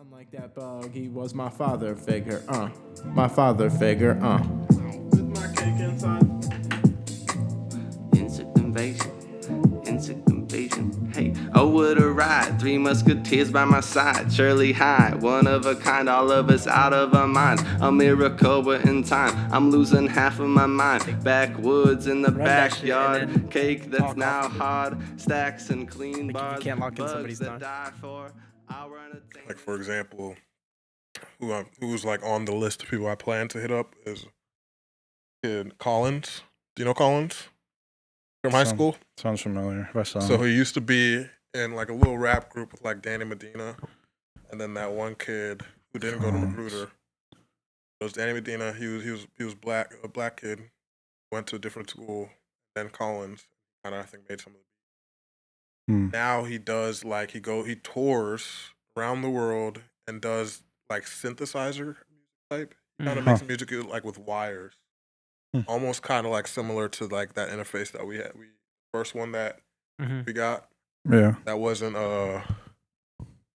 Unlike that bug, he was my father figure, my father figure, With my cake inside. Insect invasion, insect invasion. Hey, oh, what a ride! 3 musketeers by my side, surely high, one of a kind, all of us out of our minds. A miracle, but in time, I'm losing half of my mind. Backwoods in the backyard, cake that's now hard, stacks and clean bars, can't lock in somebody's bugs that tongue. die for. I'll run a Like, for example, who's like on the list of people I plan to hit up is kid Collins. Do you know Collins from high school? Sounds familiar. If I saw So him. he used to be in like a little rap group with like Danny Medina, and then that one kid who didn't go to Magruder. It was Danny Medina. He was black, a black kid, went to a different school. Then Collins kind of I think made some of the. Now he does like he tours around the world and does like synthesizer type. He kind of makes music like with wires, almost kind of like similar to like that interface that we had. First one that we got. Yeah. That wasn't the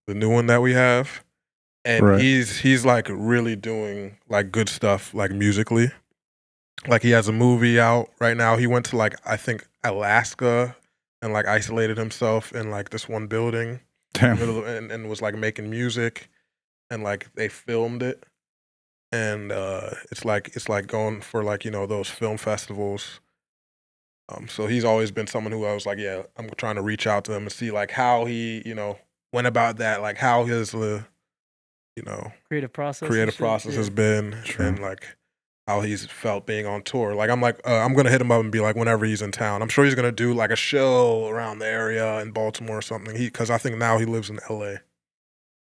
new one that we have, and Right. he's like really doing like good stuff like musically. Like he has a movie out right now. He went to like I think Alaska and like isolated himself in like this one building. Damn. And was like making music, and like they filmed it, and it's like going for like those film festivals. So he's always been someone who I was like, yeah, I'm trying to reach out to him and see like how he went about that, like how his Creative process has been, and like how he's felt being on tour. Like I'm gonna hit him up and be like, whenever he's in town, I'm sure he's gonna do like a show around the area in Baltimore or something. Because I think now he lives in LA.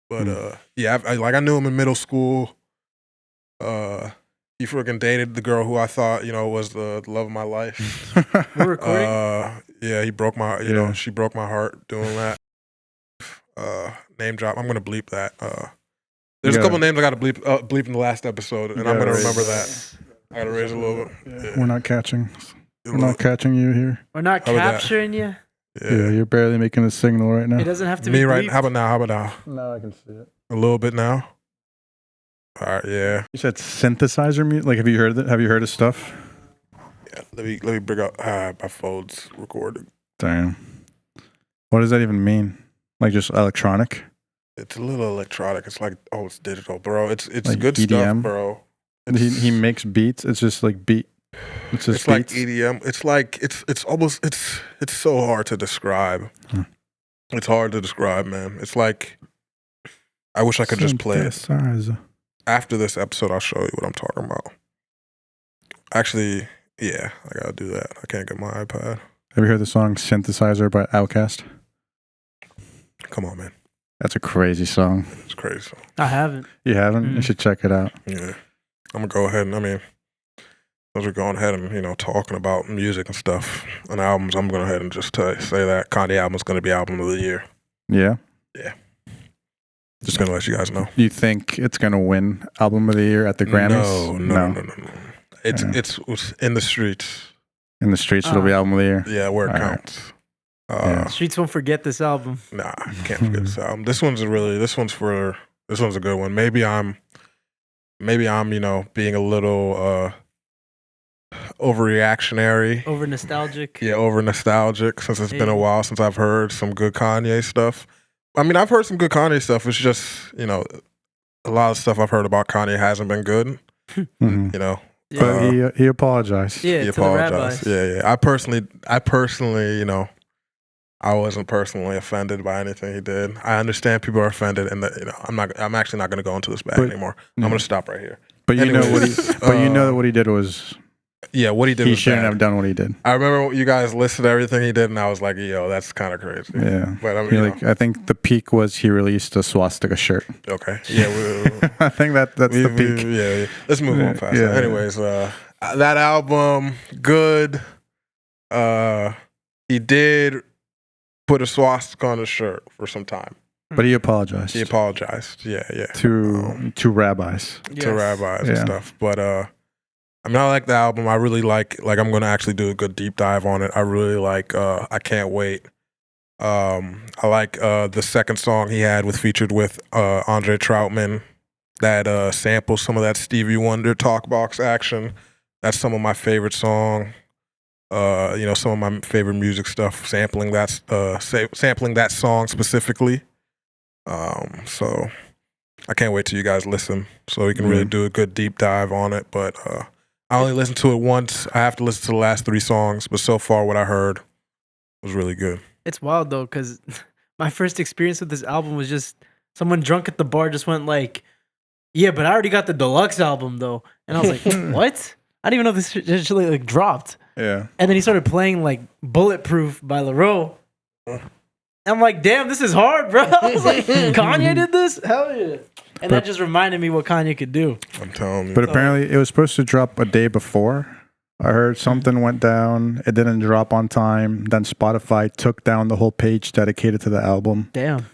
But yeah, I knew him in middle school. He freaking dated the girl who I thought was the love of my life. We're recording. Yeah, he broke my she broke my heart doing that. Name drop. I'm gonna bleep that. There's a couple names I got to bleep in the last episode, and I'm going to remember that. I got to raise a little bit. Yeah. We're not catching you here. We're not capturing you. Yeah, you're barely making a signal right now. It doesn't have to Me be right. bleeped. How about now? No, I can see it. A little bit now. All right. Yeah. You said synthesizer music. Like, have you heard Have you heard of stuff? Yeah. Let me bring up my phone's recording. Damn. What does that even mean? Like just electronic? It's a little electronic. It's like it's digital, bro. It's like good EDM? stuff, bro. He makes beats. It's just like beat. It's just like beats? EDM. It's like it's almost it's so hard to describe. It's hard to describe, man. It's like I wish I could just play it. Synthesizer. After this episode, I'll show you what I'm talking about. Actually, yeah, I gotta do that. I can't get my iPad. Have you heard the song "Synthesizer" by Outkast? Come on, man. That's a crazy song. It's crazy. I haven't. You haven't? You should check it out. Yeah. I'm gonna go ahead and as we're going ahead and talking about music and stuff and albums, I'm going ahead and just say that Kanye album's gonna be album of the year. Yeah? Yeah. Just gonna let you guys know. Do you think it's gonna win album of the year at the Grammys? No. It's in the streets. In the streets, it'll be album of the year. Yeah, where it All counts. Right. Streets won't forget this album. Nah, you can't forget this album. This one's a good one. Maybe I'm being a little overreactionary. Over nostalgic. Yeah, over nostalgic since it's been a while since I've heard some good Kanye stuff. I mean, I've heard some good Kanye stuff. It's just, a lot of stuff I've hered about Kanye hasn't been good. But he apologized. Yeah, he to apologized. the rabbis. Yeah. I personally, I wasn't personally offended by anything he did. I understand people are offended, and that I'm actually not going to go into this bag anymore. I'm going to stop right here. But you know what he did was. Yeah, what he did. He was shouldn't bad. have done what he did. I remember you guys listed everything he did, and I was like, "Yo, that's kind of crazy." Yeah, but I mean, I think the peak was he released a swastika shirt. Okay, yeah, I think that's the peak. Yeah, let's move on past that. Anyways, that album, good. He did put a swastika on his shirt for some time, but he apologized. Yeah. To rabbis. Yes. To rabbis and stuff, but I like the album. I really like I'm going to actually do a good deep dive on it. I really like I Can't Wait. I like the second song he had featured with Andre Troutman that samples some of that Stevie Wonder talk box action. That's some of my favorite song. Some of my favorite music stuff, sampling that song specifically. So I can't wait till you guys listen so we can really do a good deep dive on it. But I only listened to it once. I have to listen to the last 3 songs, but so far what I heard was really good. It's wild though, because my first experience with this album was just someone drunk at the bar just went like, "Yeah, but I already got the deluxe album though," and I was like, "What? I didn't even know this shit actually like dropped." Yeah. And then he started playing like "Bulletproof" by LaRoe. I'm like, "Damn, this is hard, bro." I was like, "Kanye did this? Hell yeah!" And that just reminded me what Kanye could do. I'm telling you. But apparently, it was supposed to drop a day before. I heard something went down. It didn't drop on time. Then Spotify took down the whole page dedicated to the album. Damn.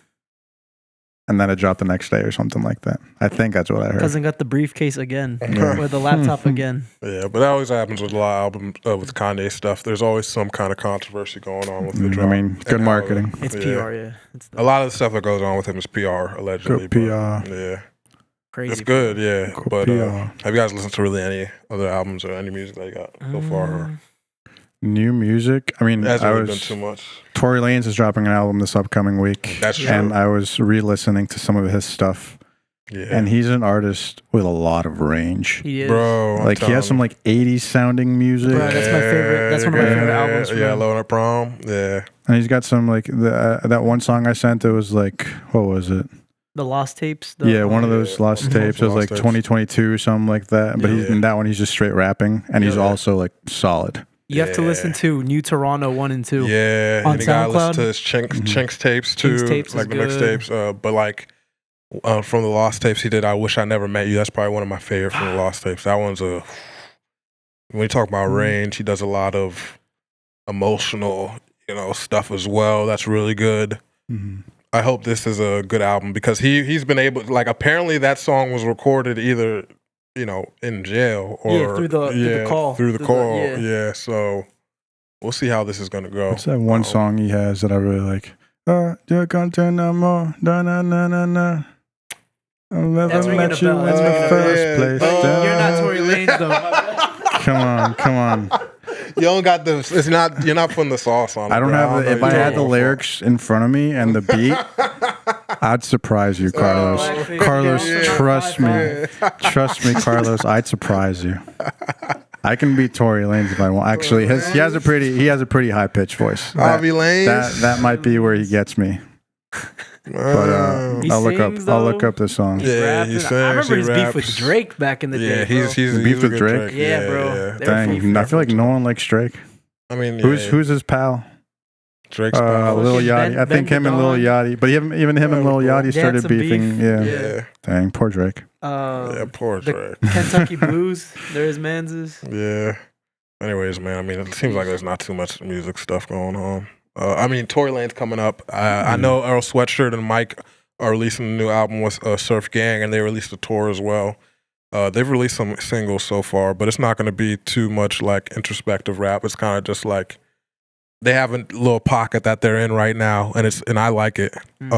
And then it dropped the next day or something like that. I think that's what I heard. Cousin got the briefcase again. Or the laptop again. Yeah, but that always happens with a lot of albums, with Kanye stuff. There's always some kind of controversy going on with the drop. I mean, good marketing. It's PR, yeah. It's a lot of the stuff that goes on with him is PR, allegedly. Good PR. Yeah. crazy. It's good, yeah. Good But PR. have you guys listened to really any other albums or any music that you got so far? New music. I mean, It hasn't I really been was too much. Tory Lanez is dropping an album this upcoming week. That's true. And I was re-listening to some of his stuff. Yeah. And he's an artist with a lot of range. He is. Bro, Like he has some like 80s sounding music. Bro, that's my favorite. That's one of my favorite albums from Yeah, him. Low Prom. Yeah. And he's got some like that one song I sent. It was like, what was it? The Lost Tapes. Yeah, one of those lost Mhm. tapes. It was Lost like tapes. 2022 or something like that. But he's in that one. He's just straight rapping, and he's Yeah. also like solid. You have to Yeah. listen to New Toronto 1 and 2. Yeah. On And you gotta listen SoundCloud? to his Chinks tapes too. Chinks tapes like is the good. mixtapes. But like from the Lost tapes he did, I Wish I Never Met You. That's probably one of my favorite from the Lost tapes. That one's when you talk about range, he does a lot of emotional, stuff as well. That's really good. Mm-hmm. I hope this is a good album because he's been able, like, apparently that song was recorded either, in jail or through the call. Through the call. yeah. Yeah, so we'll see how this is gonna go. What's that one song he has that I really like? You can't turn no more. Na na na na na. I'll never That's ringing let a you bell. in That's the ringing a first bell. place. But You're not Tory Lanez though. Come on. You don't got the. It's not. You're not putting the sauce on it. I don't bro. have the. know If I you're had the going for it. lyrics in front of me and the beat, I'd surprise you, Carlos. Blackface, Carlos, yeah. trust me. Trust me, Carlos. I'd surprise you. I can beat Tory Lanez if I want. Actually, he has a pretty high pitched voice. Avi Lanez? That might be where he gets me. But He I'll look sings, up though. the song. Yeah, Rapping. he sings, I remember he his beef with raps. Drake back in the Yeah, day. Bro. he's Beef a with good Drake? Yeah, bro. Yeah. They were Dang, beefing. I feel like no one likes Drake. I mean, Who's his pal? Drake's pal? Lil Fucking Yachty. I Ben think him and Lil Badon. Yachty. But even him and Lil Yachty They had started some beefing. beef. Yeah. Yeah, Dang, poor Drake. yeah, poor the Drake. Kentucky Blues. There is Manses. Yeah. Anyways, man, I mean, it seems like there's not too much music stuff going on. I mean, Tory Lane's coming up. I know Earl Sweatshirt and Mike are releasing a new album with Surf Gang, and they released a tour as well. They've released some singles so far, but it's not going to be too much like introspective rap. It's kind of just like they have a little pocket that they're in right now, and I like it. If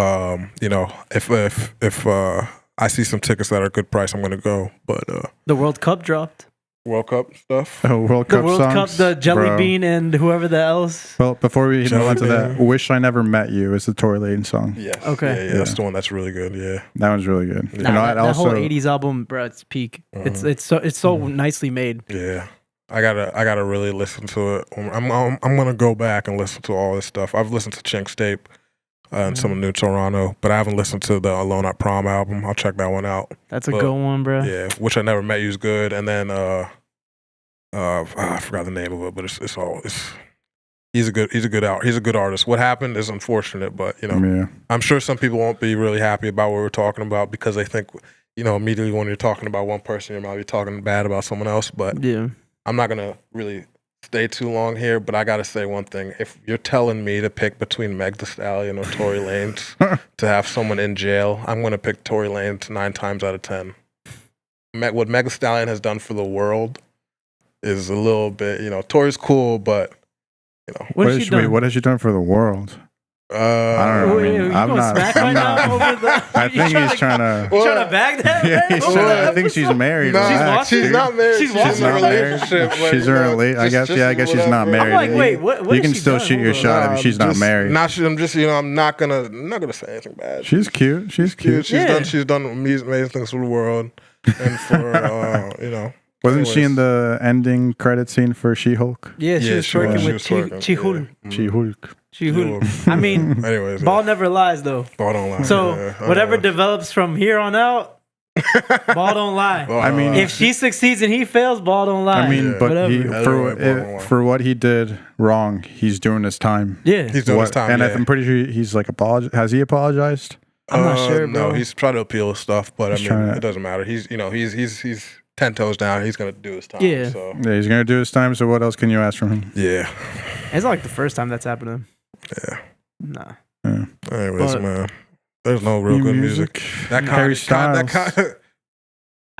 I see some tickets that are a good price, I'm going to go. But The World Cup dropped. World Cup stuff. Oh, World The Cup World songs? Cup, the Jelly Bro. Bean and whoever the else. Well, before we move Jelly on to that, Bean. "Wish I Never Met You" is the Tory Lanez song. Yes. Okay. Yeah, that's the one that's really good. Yeah. That one's really good. Nah, Nah, I'd that whole '80s album, bro, it's peak. Mhm. It's so nicely made. Yeah, I gotta really listen to it. I'm gonna go back and listen to all this stuff. I've listened to Chink's tape and some of New Toronto, but I haven't listened to the Alone at Prom album. I'll check that one out. That's a But, good one, bro. Yeah, Which I Never Met You is good, and then I forgot the name of it, but he's a good artist. What happened is unfortunate, but Yeah. I'm sure some people won't be really happy about what we're talking about because they think immediately when you're talking about one person, you might be talking bad about someone else, but. Yeah. I'm not gonna really stay too long here, but I gotta say one thing. If you're telling me to pick between Meg Thee Stallion or Tory Lanez to have someone in jail, I'm gonna pick Tory Lanez 9 times out of 10. What Meg Thee Stallion has done for the world is a little bit, Tory's cool, but What has she done? What has she done for the world? I don't know. Wait, you I'm going not. smack I'm right now not. over the- I you think he's trying to. You trying to bag that? Yeah, man? he's Over trying to, the I think she's married. Nah, Relax, she's dude. not married. She's She's watching in a not married. relationship. Like, She's in a relationship. I guess. Yeah, I guess she's not whatever. married. I'm like, wait, what You has can she still done? shoot your Hold on. shot if she's not married. I'm just, I'm not gonna say anything bad. She's cute. She's cute. Yeah. She's done amazing things for the world and for Wasn't she in anyways. the ending credit scene for She-Hulk? Yeah, she Yeah, was she was. twerking She with was twerking, Chihul. yeah. She-Hulk. Chihul. I mean, Anyways, ball never lies though. ball don't lie. So Yeah, whatever develops from here on out, ball don't lie. I mean, If she succeeds and he fails, ball don't lie. I mean, Yeah. but Whatever. he, Either way, ball don't lie. for what he did wrong, he's doing his time. yeah, he's doing his What- time. and yeah. I'm pretty sure he's like Has he apologized? I'm not sure, bro. No, he's trying to appeal stuff, but He's trying to- it doesn't matter. He's 10 toes down. He's gonna do his time. Yeah. So Yeah, he's gonna do his time. So what else can you ask from him? yeah. it's not like the first time that's happened to him. Yeah. Nah. Anyways, But- man, there's no real New good music. That Harry kind, Styles.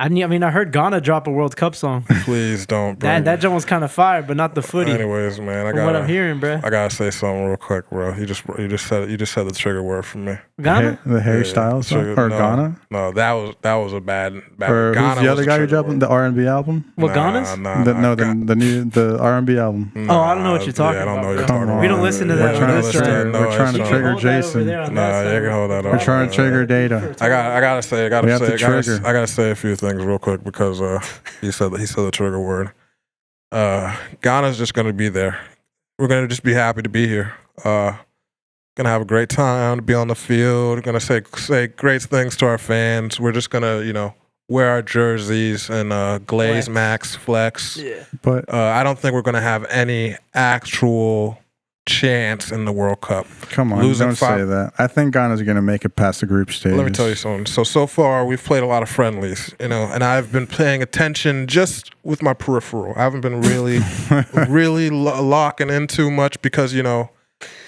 I mean, I heard Ghana drop a World Cup song. please don't. Bro. That joint was kind of fire, but not the footy. Anyways, man, From what I'm hearing, bro. I gotta say something real quick, bro. You just said the trigger word for me. Ghana? The Harry Yeah, Styles song? trigger- or no, Ghana? No, that was a bad. Or Ghana who's the was other the guy who trigger dropped word. the R&B album? What, Ghana's? The R&B album. Oh, I don't know what you're talking I don't about, know what you're bro. talking about. We don't listen to We're that trying on to this trigger- side. we're trying to You can trigger hold that over Jason. there on Nah, that you side. can hold that. We're trying to trigger Data. I gotta say trigger. I gotta say a few things real quick because he said the trigger word. Ghana's just gonna be there. We're gonna just be happy to be here. Gonna have a great time to be on the field. We're gonna say great things to our fans. We're just gonna wear our jerseys and glaze Flex. max flex. Yeah. But I don't think we're gonna have any actual chance in the World Cup. come on, Losing don't five- say that. I think Ghana's going to make it past the group stage. Let me tell you something. So far we've played a lot of friendlies, and I've been paying attention just with my peripheral. I haven't been really locking in too much because I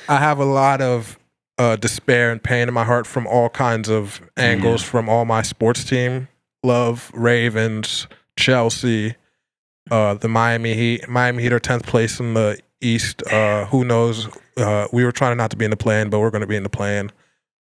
have a lot of despair and pain in my heart from all kinds of angles from all my sports team love, Ravens, Chelsea, the Miami Heat. Miami Heat are 10th place in the East. Who knows? We were trying not to be in the play-in, but we're going to be in the play-in.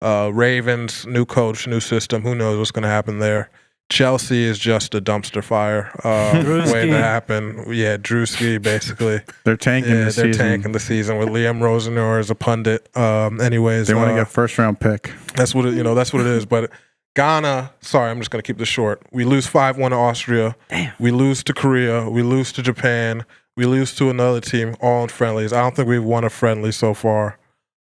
Ravens, new coach, new system. Who knows what's going to happen there? Chelsea is just a dumpster fire waiting to happen. Yeah, Drewski, basically. They're tanking Yeah, this they're season. tanking the season with Liam Rosenor as a pundit. Anyways, They want to get first round pick. that's what that's what it is. But Ghana, sorry, I'm just going to keep this short. We lose 5-1 to Austria. Damn. We lose to Korea. We lose to Japan. We lose to another team, all in friendlies. I don't think we've won a friendly so far.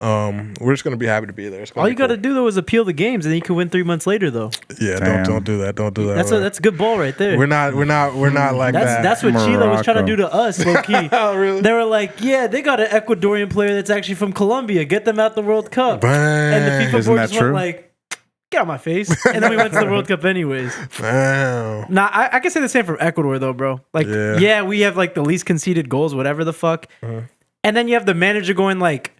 We're just going to be happy to be there. It's gonna All be you got to cool. do though is appeal the games, and then you can win 3 months later. Though Yeah, Damn. don't do that. Don't do that. that's bro. that's a good ball right there. We're not like that. That's what Chile was trying to Morocco. do to us, low key. Oh, really? They were like, "Yeah, they got an Ecuadorian player that's actually from Colombia. Get them out the World Cup." And the FIFA Isn't board that just went true? like, "Get out my face!" And then we went to the World Cup anyways. Wow. Nah, I can say the same from Ecuador though, bro. Like, Yeah. yeah, we have like the least conceded goals, whatever the fuck. Uh-huh. And then you have the manager going like,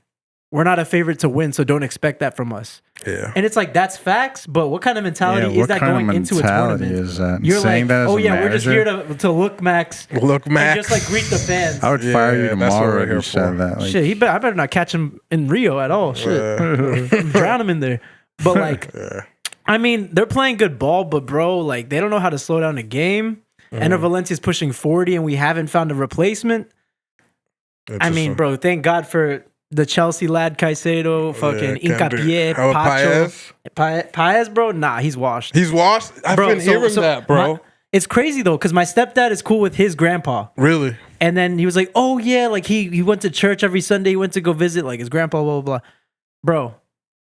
"We're not a favorite to win, so don't expect that from us." Yeah. And it's like that's facts, but what kind of mentality is what that kind going of into a mentality tournament? is that? You're Saying like, that as "Oh a yeah, we're just here manager? to look Max Look, Max. and just like greet the fans." I would fire you Yeah, that's what tomorrow we're if here you said for. that. Like, Shit, I better not catch him in Rio at all. Shit, drown him in there. But like, Yeah. I mean, they're playing good ball, but bro, like they don't know how to slow down a game. Mm-hmm. Ender Valencia's pushing 40, and we haven't found a replacement. I mean, bro, thank God for the Chelsea lad Caicedo, fucking Hincapié, How about Pacho, Paez? Paez, bro. Nah, he's washed. He's washed. I've Bro, been hearing that, bro. It's crazy though, because my stepdad is cool with his grandpa. Really? And then he was like, "Oh yeah, like he went to church every Sunday. He went to go visit like his grandpa, blah blah blah." Bro,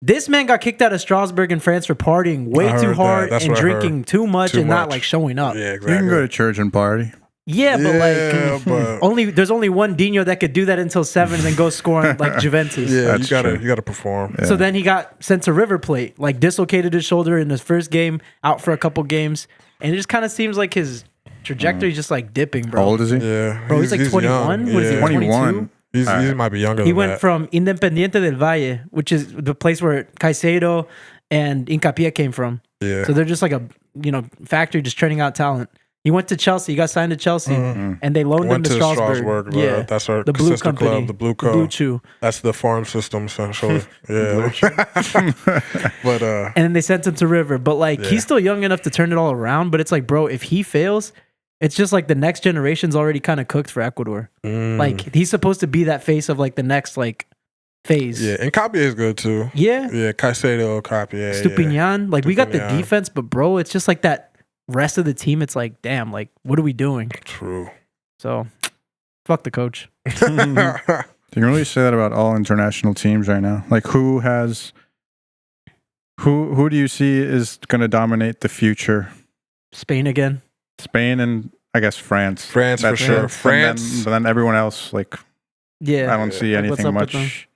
this man got kicked out of Strasbourg in France for partying way I heard too that. hard That's and what I heard. drinking too much Too and not much. like showing up. Yeah, Yeah, exactly. you can go to church and party. but Yeah, like but- there's only one Dino that could do that until 7 and then go score on like Juventus. Yeah, That's true. you gotta perform. So then he got sent to River Plate, like dislocated his shoulder in his first game, out for a couple games, and it just kind of seems like his trajectory is just like dipping, bro. How old is he? Yeah, Bro, he's like 21. young. What is he, Yeah. 21. He Alright. might be younger He than went that. from Independiente del Valle, which is the place where Caicedo and Hincapié came from. Yeah. So they're just like a factory just churning out talent. He went to Chelsea. He got signed to Chelsea, and they loaned him Went to to Strasbourg. Yeah, that's our the Blue sister Company, club, the Blue Co. Blue Chew. That's the farm system, essentially. Yeah. But And then they sent him to River. But like, Yeah. he's still young enough to turn it all around. But it's like, bro, if he fails, it's just like the next generation's already kind of cooked for Ecuador. Like, he's supposed to be that face of like the next like phase. yeah, and Capie is good too. Yeah. Yeah, Caicedo, Capie. Yeah, Stupinian. Like, we got the Stupinian. defense, but bro, it's just like that rest of the team. It's like, damn, like, what are we doing? True. So, fuck the coach. You can really say that about all international teams right now. Like, who do you see is going to dominate the future? Spain again. Spain and I guess France. France for That's sure. it. France. But then everyone else, like, Yeah. I don't see Like, what's anything up with them? much.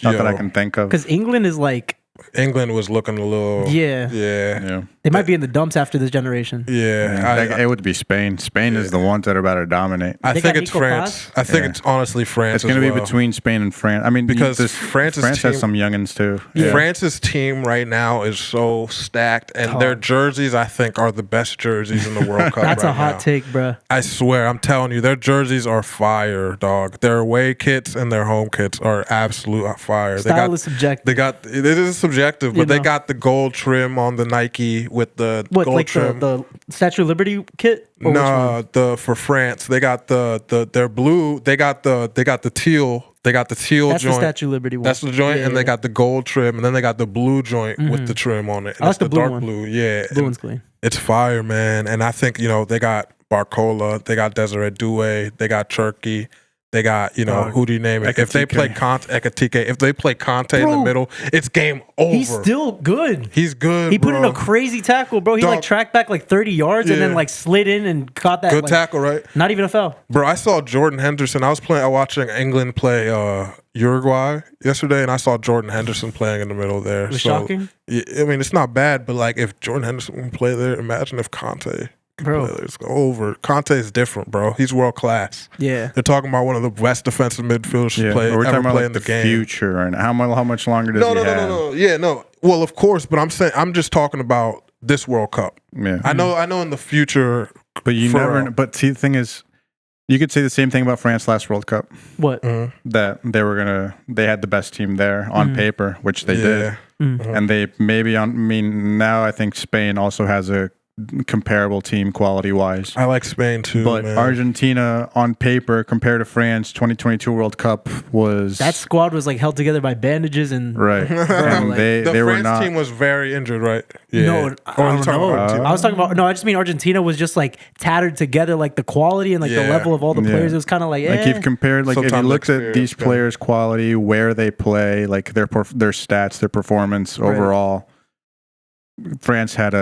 Not that I Yo, can think of. Because England is like, England was looking a little. yeah, Yeah. they might be in the dumps after this generation. Yeah. It would be Spain. Spain is the ones that are about to dominate. I They think got it's Nico France. I think Yeah. it's honestly France. It's going to as be well. between Spain and France. I mean, Because this, France's France team- has some youngins too. Yeah. France's team right now is so stacked, and their jerseys, I think, are the best jerseys in the World Cup. That's right a hot now. take, bruh. I swear, I'm telling you, their jerseys are fire, dog. Their away kits and their home kits are absolute fire. Style is subjective. They got it is subjective, but You they know. got the gold trim on the Nike with the What, gold like trim. the Statue of Liberty kit? Or which one? No, for France, they got their blue. They got the teal. They got the teal That's joint. the Statue of Liberty one. That's the joint, Yeah, and they yeah. got the gold trim, and then they got the blue joint with the trim on it. I like That's the blue dark one. blue. Yeah, Blue one's clean. it's fire, man. And I think they got Barcola, they got Desiree Doué, they got Cherky. They got, who do you name it? If they Ekitike. play Ekitike, if they play Conte in the Bro. middle, it's game over. He's still good. He's good. He put in bro. a crazy tackle, bro. He Dog. like tracked back like 30 yards and Yeah. then like slid in and caught that. Good like, tackle, right? Not even a foul. Bro, I saw Jordan Henderson. I was watching England play Uruguay yesterday, and I saw Jordan Henderson playing in the middle there. It was So, shocking. yeah, I mean, it's not bad, but like if Jordan Henderson can play there, imagine if Conte could Bro. play there. It's over. Conte is different, bro. He's world class. Yeah. They're talking about one of the best defensive midfielders to Yeah, play but we're ever talking about play like in the the game. future and how much longer does he have? No. Yeah, no. Well, of course, but I'm just talking about this World Cup. Yeah, I know in the future. but you for, never. But see, the thing is, you could say the same thing about France last World Cup. What? That they had the best team there on paper, which they did, Yeah. and they maybe now I think Spain also has a comparable team quality wise. I like Spain too, But man. Argentina on paper compared to France 2022 World Cup was That squad was like held together by bandages and right. And like- they the were France not team was very injured, right? No, Or I you don't talking know. about Argentina? I was talking about I just mean Argentina was just like tattered together, like the quality and like the Yeah. level of all the Yeah. players. It was kind of like, like you've compared like if you Sometimes looked at experience, these yeah. players' quality, where they play, like their stats, their performance Right. overall, France had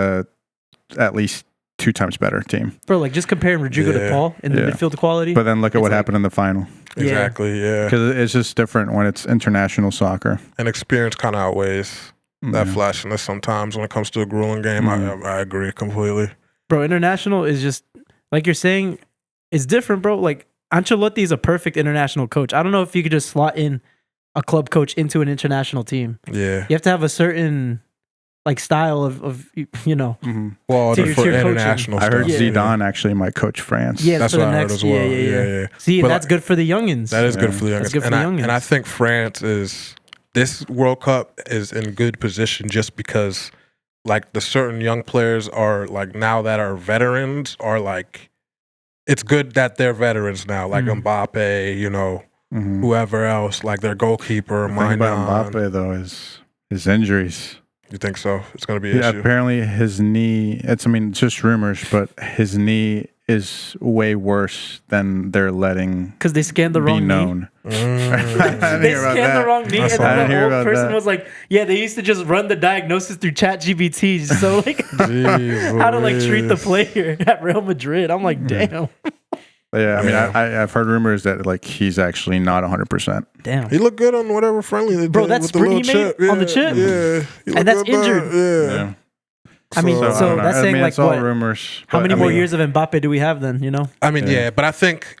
at least 2 times better team. bro, like just comparing Rodrigo to Yeah. Paul in the Yeah. midfield quality. But then look at It's what like- happened in the final, Yeah. Exactly, yeah. because it's just different when it's international soccer. And experience kind of outweighs that Yeah. flashiness sometimes when it comes to a grueling game. I agree completely. Bro, international is just like you're saying, it's different, bro. Like Ancelotti is a perfect international coach. I don't know if you could just slot in a club coach into an international team. Yeah. You have to have a certain like style of Well, To your- for to your coaching. international I heard stuff, Zidane actually might coach France. yeah, That's for the what I heard next as well. yeah. See, But that's good for the youngins. That is good Yeah. for the youngins. That's good for and the I, youngins. And I think France is this World Cup is in good position just because like the certain young players are like now that are veterans are like it's good that they're veterans now, like Mbappe, Mhm. whoever else, like their goalkeeper, The thing about Maignan. Mbappe though is his injuries. You think so? It's gonna be an Yeah, issue. apparently his knee. It's just rumors, but his knee is way worse than they're letting because they scanned the be wrong knee. known. I didn't They hear about scanned the that. wrong knee, I and saw that. I then didn't the hear old about person that. was like, "Yeah, they used to just run the diagnosis through ChatGPT, so like Jeez how to like treat the Louise. player at Real Madrid." I'm like, damn, But yeah, I mean, Yeah. I've heard rumors that like he's actually not 100%. damn. He looked good on whatever friendly they Bro, did that with the sprint little he made chip. on the chip? Yeah, he looked And that's good there. injured. Yeah. I mean, So, so I don't know. that's I saying mean, like it's all what? rumors. How but, many I more mean, years of Mbappe do we have then? I mean, Yeah. yeah, but I think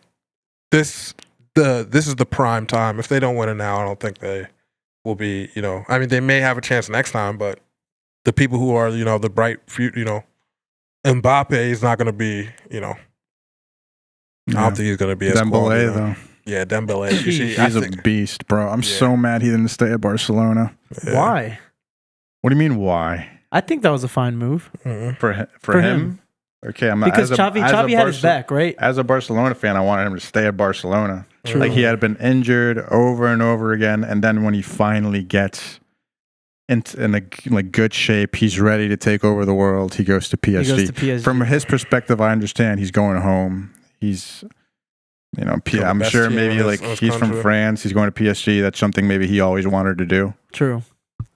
this is the prime time. If they don't win it now, I don't think they will be. I mean, they may have a chance next time, but the people who are the bright future, Mbappe is not going to be, I don't think he's going to be as quality. Dembele, though. Yeah, Dembele. You see, He's a beast, bro. I'm so mad he didn't stay at Barcelona. Yeah. Why? What do you mean, why? I think that was a fine move. Mhm. For him? Okay, I'm Because Xavi had his back, right? As a Barcelona fan, I wanted him to stay at Barcelona. True. Like, he had been injured over and over again, and then when he finally gets in a good shape, he's ready to take over the world. He goes to PSG. He goes to PSG. From his perspective, I understand he's going home. He's, I'm best sure team maybe in like his he's from country. France. He's going to PSG. That's something maybe he always wanted to do. True.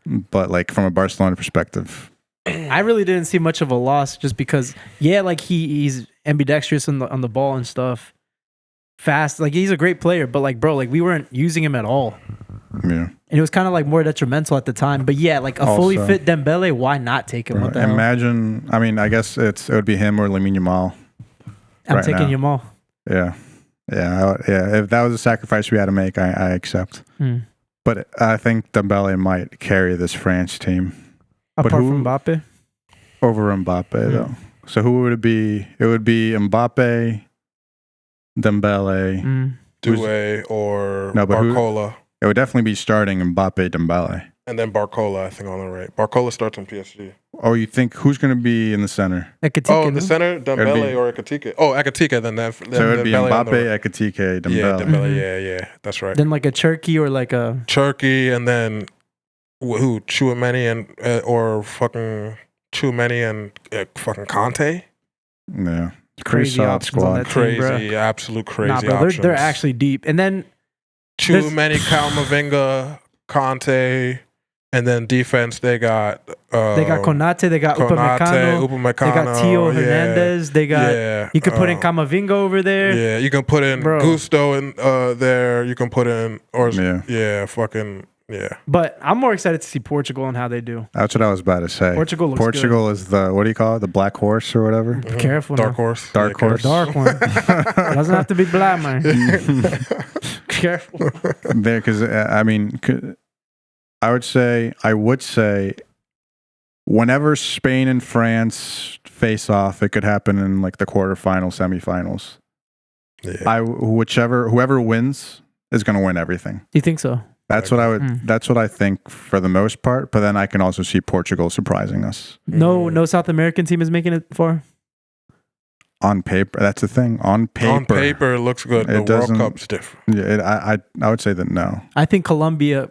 But like from a Barcelona perspective, I really didn't see much of a loss just because, like he's ambidextrous on the ball and stuff, fast. Like he's a great player, but like bro, like we weren't using him at all, yeah. and it was kind of like more detrimental at the time. But yeah, like a fully Also- fit Dembele, why not take him? What the hell? Imagine. I mean, I guess it would be him or Lamine Yamal. I'm right taking now. Yamal. Yeah, yeah. If that was a sacrifice we had to make, I accept. Hmm. But I think Dembele might carry this France team Apart who- from Mbappe, over Mbappe, though. So who would it be? It would be Mbappe, Dembele. Doué or No, but who- Barcola. It would definitely be starting Mbappe, Dembele. And then Barcola, I think, on the right. Barcola starts on PSG. Oh, you think who's going to be in the center? Oh, in the center, Dembele be- or Ekitike. Oh, Ekitike, then that. So it would be Dembele on Mbappe, the right. Ekitike, Dembele. Yeah, Dembele. Mhm. Yeah, that's right. Then like a Turkey or like a Turkey, and then who? Chouameni and or fucking Chouameni and fucking Conte. Yeah. Pretty crazy solid options on squad. that team, bro. Crazy, absolute crazy Nah, bro, options. they're actually deep. And then Chouameni, Camavinga, Conte, and then defense they got they got Konate, they got Upamecano, Upamecano, they got Tio yeah. Hernandez, they got Yeah, you could put in Camavinga over there. Yeah, you can put in Bro. Gusto in there. You can put in Yeah. fucking yeah. But I'm more excited to see Portugal and how they do. That's what I was about to say. Portugal looks Portugal is the, what do you call it? The black horse or whatever? Be careful Dark now. horse. Dark Yeah, horse. Dark one. It doesn't have to be black, man. Careful. There, because I mean, I would say, whenever Spain and France face off, it could happen in like the quarterfinal, semifinals. Yeah. Whoever wins is going to win everything. Do you think so? That's what I would. Mm. That's what I think for the most part. But then I can also see Portugal surprising us No South American team is making it far. on paper. That's the thing. On paper, On paper, it looks good. It The World doesn't- Cup's different. Yeah, I would say that no. I think Colombia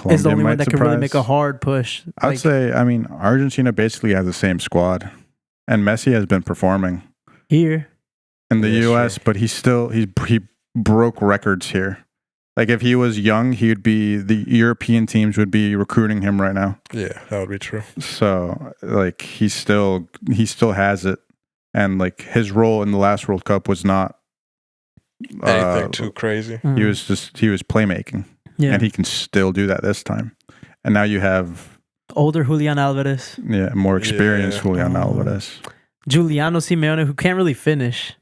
is the only one that can really make a hard push. I would Like, say. I mean, Argentina basically has the same squad, and Messi has been performing here. in the Yeah, U.S., sure. but he broke records here. Like if he was young, the European teams would be recruiting him right now. Yeah, that would be true. So like he still has it, and like his role in the last World Cup was not Anything too crazy. He was playmaking, yeah. and he can still do that this time. And now you have Older Julian Alvarez, more experienced Yeah. Julian Oh. Alvarez. Giuliano Simeone, who can't really finish,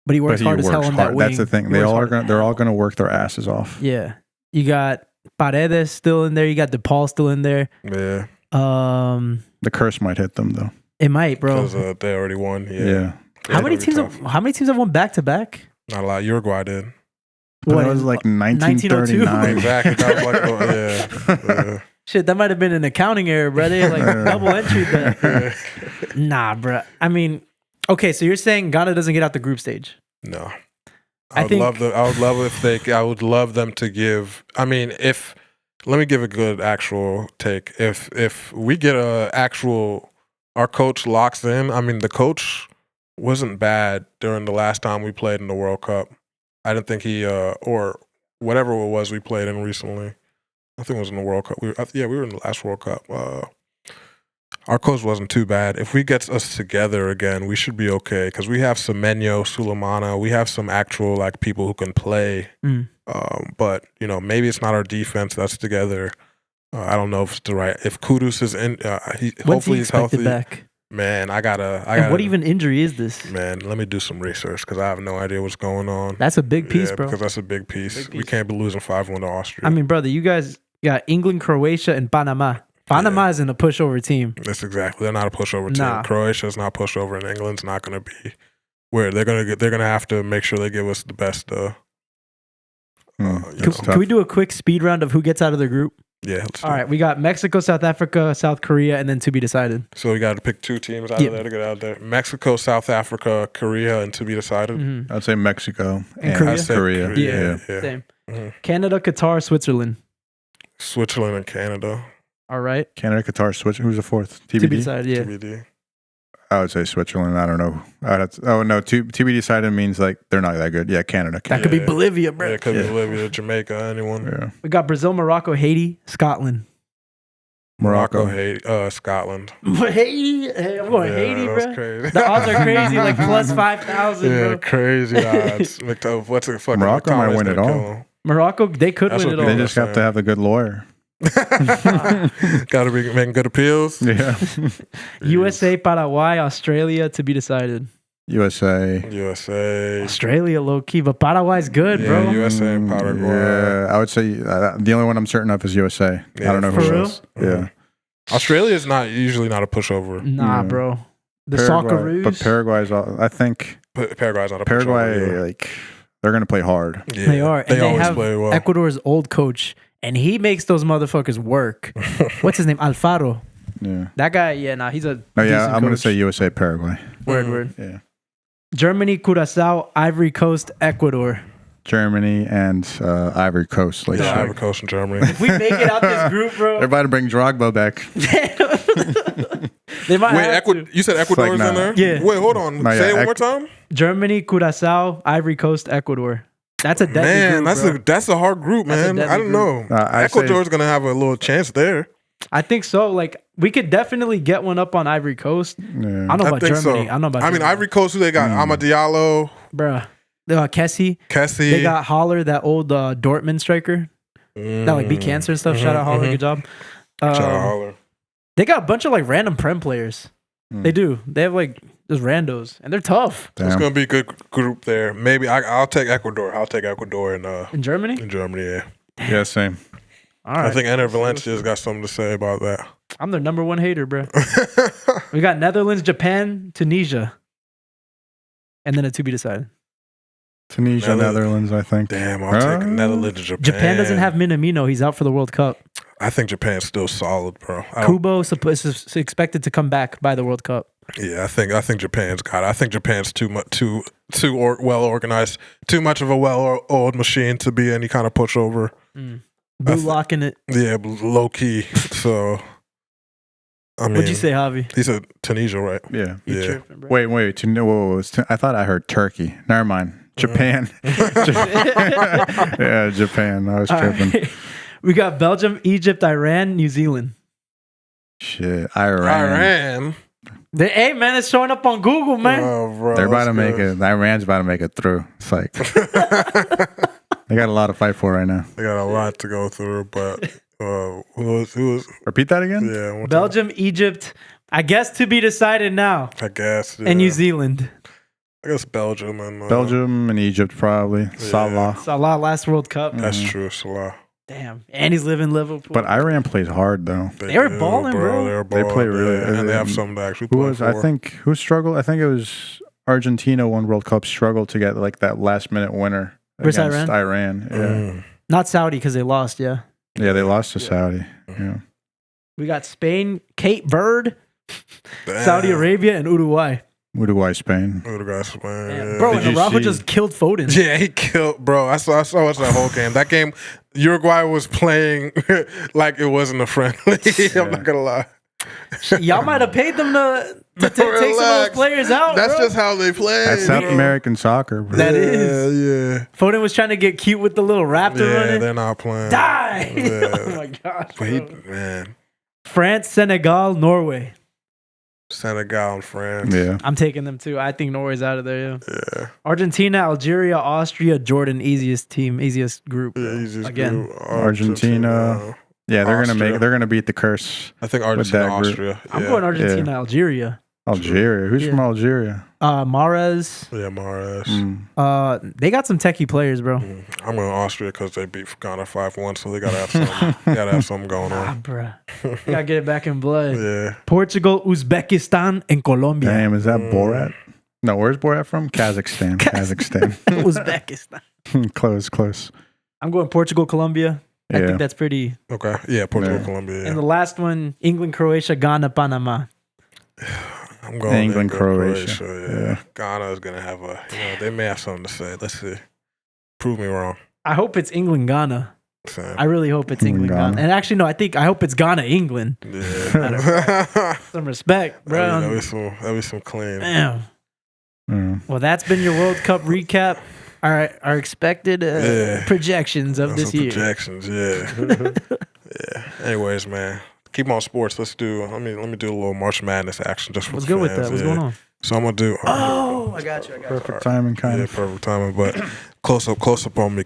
but he works hard as hell on that wing. That's the thing. He They're works hard as all hell. gonna work their asses off. Yeah, you got Paredes still in there. You got DePaul still in there. Yeah, The curse might hit them though. It might, bro. because they already won. Yeah. Yeah. How many That'd be teams? tough. How many teams have won back to back? Not a lot. Uruguay did. But What, it was in- like 1902? 1939. Exactly. That was like, yeah. Shit, that might have been an accounting error, brother. Like double entry there. Nah, bro. I mean, okay, so you're saying Ghana doesn't get out the group stage? No. I I would think- love them. I would love if they. I would love them to give. I mean, if let me give a good actual take. If we get a actual, our coach locks in. I mean, the coach wasn't bad during the last time we played in the World Cup. I didn't think he or whatever it was we played in recently. I think it was in the World Cup. We were in the last World Cup. Our coach wasn't too bad. If we get us together again, we should be okay because we have Semenyo, Sulemana. We have some actual like people who can play. Mm. But maybe it's not our defense that's together. I don't know if it's the right. If Kudus is in, When's hopefully he he's expected healthy. back? Man, I gotta. And what even injury is this? Man, let me do some research because I have no idea what's going on. That's a big piece, bro. Because that's a big piece. Big We piece. can't be losing 5-1 to Austria. I mean, brother, you guys got England, Croatia, and Panama. Panama isn't a pushover team. That's exactly. They're not a pushover team. Nah. Croatia's not pushover, and England's not going to be. Where they're gonna have to make sure they give us the best. Can we do a quick speed round of who gets out of the group? Yeah. Let's do All it. right, we got Mexico, South Africa, South Korea, and then to be decided. So we got to pick 2 teams out of there to get out there. Mexico, South Africa, Korea, and to be decided. Mhm. I'd say Mexico And Korea? I'd say Korea. Yeah. Yeah. Same. Mhm. Canada, Qatar, Switzerland. Switzerland and Canada. All right. Canada, Qatar, Switzerland. Who's the fourth? To be TBD. decided. Yeah. TBD. I would say Switzerland. I don't know. To be decided means like they're not that good. Yeah, Canada. That could be Yeah. Bolivia, bro. Yeah, it could be Yeah. Bolivia, Jamaica, anyone. Yeah. We got Brazil, Morocco, Haiti, Scotland. Morocco, Haiti, Scotland. Haiti? Hey, I'm going Haiti, that's bro. crazy. The odds are crazy, like plus 5,000, Yeah, bro. crazy odds. What's it? Fucking Morocco might McTominay's win it gonna all. kill him. Morocco, they could That's win it what all. They just have to have a good lawyer. Got to be making good appeals. Yeah. USA, Paraguay, Australia to be decided. USA. Australia, low key, but Paraguay's good, Yeah, bro. USA and Paraguay. Yeah, I would say the only one I'm certain of is USA. Yeah, I don't know for who real? else. Yeah. Australia is not usually not a pushover. Nah, Yeah. bro. The Paraguay, but Socceroos, Paraguay's all, I think Paraguay's not a pushover. Paraguay, either. like, they're going to play hard. Yeah, they are. They And they always have play well. Ecuador's old coach, and he makes those motherfuckers work. What's his name? Alfaro. Yeah. That guy, yeah, nah, he's a No, yeah, decent I'm going to coach. say USA, Paraguay. Word. Yeah. Germany, Curacao, Ivory Coast, Ecuador. Germany and Ivory Coast. Like, Yeah, shit. Ivory Coast and Germany. If we make it out this group, bro, Everybody bring Drogba back. they might Wait, have to. you said Ecuador's nah. in there? Yeah. Wait, hold on. No, Say yeah, it one more time. Germany, Curacao, Ivory Coast, Ecuador. That's a deadly Man, group, that's bro. a hard group, That's a man. deadly I don't know. I'd say- Ecuador's gonna have a little chance there. I think so. Like, we could definitely get one up on Ivory Coast. Yeah. I don't know about think Germany. so. I don't know about I mean, Germany. Ivory Coast, who they got? Ama Diallo, Bruh. They got Kessie. Kessie. They got Holler, that old Dortmund striker that like beat cancer and stuff. Shout out Holler, good job. Shout out Holler. They got a bunch of like random Prem players. Mm. They do. They have like just randos, and they're tough. So it's Damn. gonna be a good group there. Maybe I'll take Ecuador. I'll take Ecuador In Germany? in Germany. Yeah, Yeah, same. All right. I think Ener Valencia's got something to say about that. I'm their number one hater, bro. We got Netherlands, Japan, Tunisia. And then a to be decided. Tunisia, Netherlands. Netherlands, I think. Damn, I'll take Netherlands and Japan. Japan doesn't have Minamino. He's out for the World Cup. I think Japan's still solid, bro. Kubo is expected to come back by the World Cup. Yeah, I think Japan's got it. I think Japan's too well organized, too much of a well-oiled machine to be any kind of pushover. Blue locking it. Yeah, low key. So, I mean, What'd you say, Javi? He said Tunisia, right? Yeah. You Yeah. tripping, bro. Wait. I thought I heard Turkey. Never mind. Japan. Yeah, Japan. I was All tripping. right. We got Belgium, Egypt, Iran, New Zealand. Shit. Iran. Iran. Hey, man, it's showing up on Google, man. Oh, bro, They're about that's to make good. it. Iran's about to make it through. It's like they got a lot to fight for right now. They got a lot to go through, but who was? Repeat that again? Yeah, one time. Belgium, Egypt, I guess to be decided now. I guess. Yeah. And New Zealand. I guess Belgium and Belgium and Egypt probably. Salah. Salah last World Cup. That's true, Salah. Damn. And he's living Liverpool. But Iran plays hard though. They were do, balling, bro. They were They balling, play really- yeah, and they have something to actually Who play was? for. I think who struggled? I think it was Argentina won World Cup. Struggled to get like that last minute winner Versus against Iran. Yeah, Mm. Not Saudi because they lost, yeah. yeah, they lost to Saudi. Yeah, We got Spain, Cape Verde, Damn. Saudi Arabia, and Uruguay. Uruguay, Spain. Who the guys playing? Damn. Yeah. Bro, Did and you Araujo see- just killed Foden. Yeah, he killed, bro. I saw that whole game. That game, Uruguay was playing like it wasn't a friendly. I'm not gonna lie. Y'all might have paid them to take some of those Relax. players out, That's bro. just how they play. That's South bro. American soccer, bro. That yeah, is. Yeah, Foden was trying to get cute with the little raptor yeah. running. They're not playing. Die! Yeah. Oh my gosh. But he, bro. man, France, Senegal, Norway. Senegal and France. Yeah, I'm taking them too. I think Norway's out of there, yeah. Yeah. Argentina, Algeria, Austria, Jordan, easiest team, easiest group. Yeah, he's just Again. good. Argentina. yeah. Austria. They're gonna beat the curse. I think Argentina, that group. Austria. I'm yeah. going Argentina, Algeria. Algeria. Who's Yeah. from Algeria? Mahrez. Yeah, Mahrez. They got some techie players, bro. I'm going Austria because they beat Ghana 5-1, so they gotta have something. Gotta have something going Ah, on. bruh. Gotta get it back in blood. Yeah. Portugal, Uzbekistan, and Colombia. Damn, is that Borat? No, where's Borat from? Kazakhstan. Kazakhstan. Uzbekistan. Close. I'm going Portugal, Colombia. I Yeah. think that's pretty. Okay. Yeah, Portugal, Yeah. Colombia. And the Yeah. last one, England, Croatia, Ghana, Panama. I'm going England, Croatia. Yeah. Ghana is gonna have they may have something to say. Let's see. Prove me wrong. I hope it's England, Ghana. Sam. I really hope it's England, Ghana. And actually, no, I hope it's Ghana, England. Yeah. Some respect, bro. That'd be some clean. Damn. Mm. Well, that's been your World Cup recap. Our expected projections of this Some year. projections, yeah. Yeah. Anyways, man. Keep on sports. Let me do a little March Madness action just for What's the good with fans, that? What's yeah. going on? So I'm gonna do. Oh, I got you. Perfect timing, kind Yeah, of. perfect timing. But close up on me.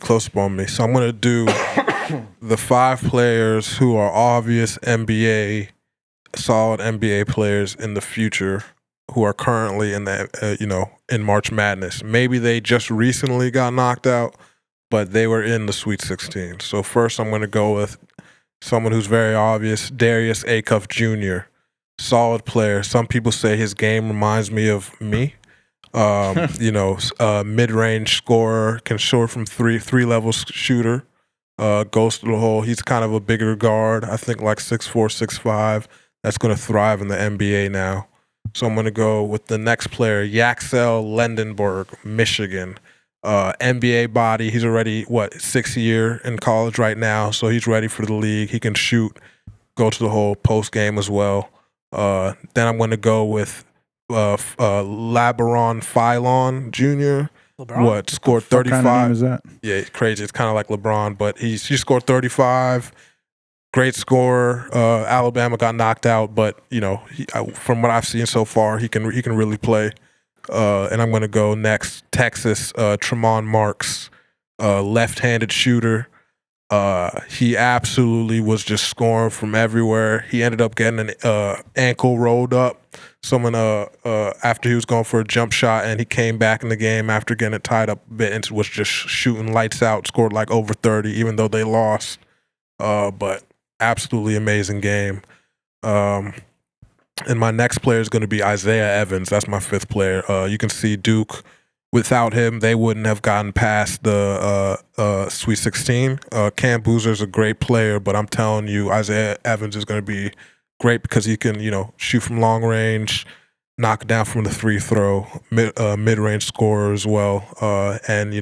So I'm gonna do the 5 players who are obvious solid NBA players in the future who are currently in the in March Madness. Maybe they just recently got knocked out, but they were in the Sweet 16. So first, I'm gonna go with someone who's very obvious, Darius Acuff Jr. Solid player. Some people say his game reminds me of me. Mid-range scorer, can shoot from three levels shooter. Goes to the hole. He's kind of a bigger guard. I think like 6'4", 6'5". That's going to thrive in the NBA now. So I'm going to go with the next player, Yaxel Lendenberg, Michigan. NBA body. He's already 6th year in college right now, so he's ready for the league. He can shoot, go to the hole, post game as well. Then I'm going to go with LeBron Philon Jr. LeBron? Scored What 35. kind of name is that? Yeah, it's crazy. It's kind of like LeBron, but he scored 35. Great scorer. Alabama got knocked out, but from what I've seen so far, he can really play. And I'm going to go next, Texas, Tremont Marks, left-handed shooter. He absolutely was just scoring from everywhere. He ended up getting an ankle rolled up. Someone after he was going for a jump shot, and he came back in the game after getting it tied up a bit and was just shooting lights out. Scored like over 30, even though they lost. But absolutely amazing game. And my next player is going to be Isaiah Evans. That's my 5th player. You can see Duke. Without him, they wouldn't have gotten past the Sweet 16. Cam Boozer's a great player, but I'm telling you, Isaiah Evans is going to be great because he can, shoot from long range, knock down from the free throw, mid-range scorer as well. And,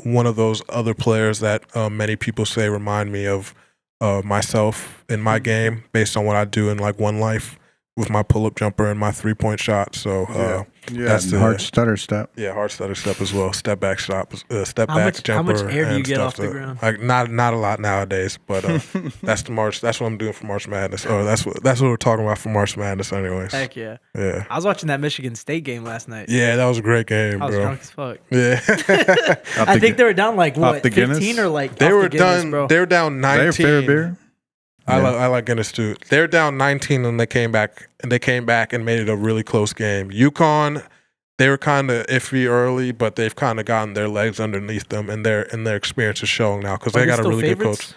one of those other players that many people say remind me of myself in my game based on what I do in like one life with my pull-up jumper and my 3-point shot. So that's the hard stutter step. Yeah, hard stutter step as well. Step back shot, step How back much jumper. air do you and get stuff off the ground? Like not a lot nowadays, but that's the March. That's what I'm doing for March Madness. Or that's what we're talking about for March Madness, anyways. Heck yeah. Yeah. I was watching that Michigan State game last night. Yeah, that was a great game, I was bro. drunk as fuck. Yeah. I think they were down like off the 15 Guinness? or like they off were the Guinness, done. bro. They were down 19. They have favorite beer? I like Guinness too. They're down 19 and they came back and made it a really close game. UConn, they were kind of iffy early, but they've kind of gotten their legs underneath them, and their experience is showing now because they got a really good coach.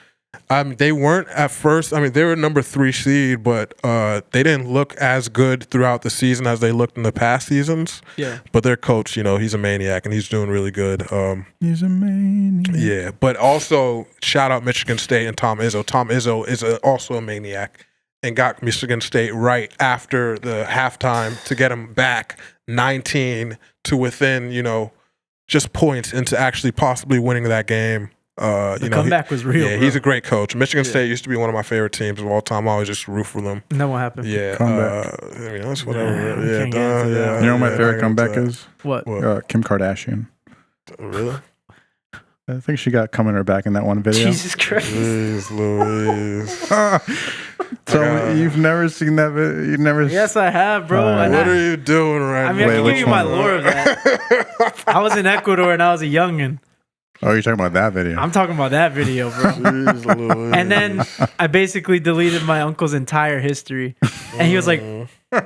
They weren't at first. They were number 3 seed, but they didn't look as good throughout the season as they looked in the past seasons. Yeah. But their coach, he's a maniac and he's doing really good. He's a maniac. Yeah, but also shout out Michigan State and Tom Izzo. Tom Izzo is also a maniac and got Michigan State right after the halftime to get them back 19 to within, just points into actually possibly winning that game. The comeback was real. Yeah, bro. he's a great coach. Michigan State used to be one of my favorite teams of all time. I always just root for them. And then what happened? Yeah, Comeback. that's whatever. Nah, Yeah, can't get into that. You know what my favorite comeback is? What? Kim Kardashian. Really? I think she got cum in her back in that one video. Jesus Christ. Jeez Louise. So you've never seen that video? You've never Yes, I have, bro. And What I are you doing right I now? mean, I can Wait, give you which my one? lore of that. I was in Ecuador and I was a youngin'. Oh, you're talking about that video. I'm talking about that video, bro. Jeez Louise. And then I basically deleted my uncle's entire history. And he was like,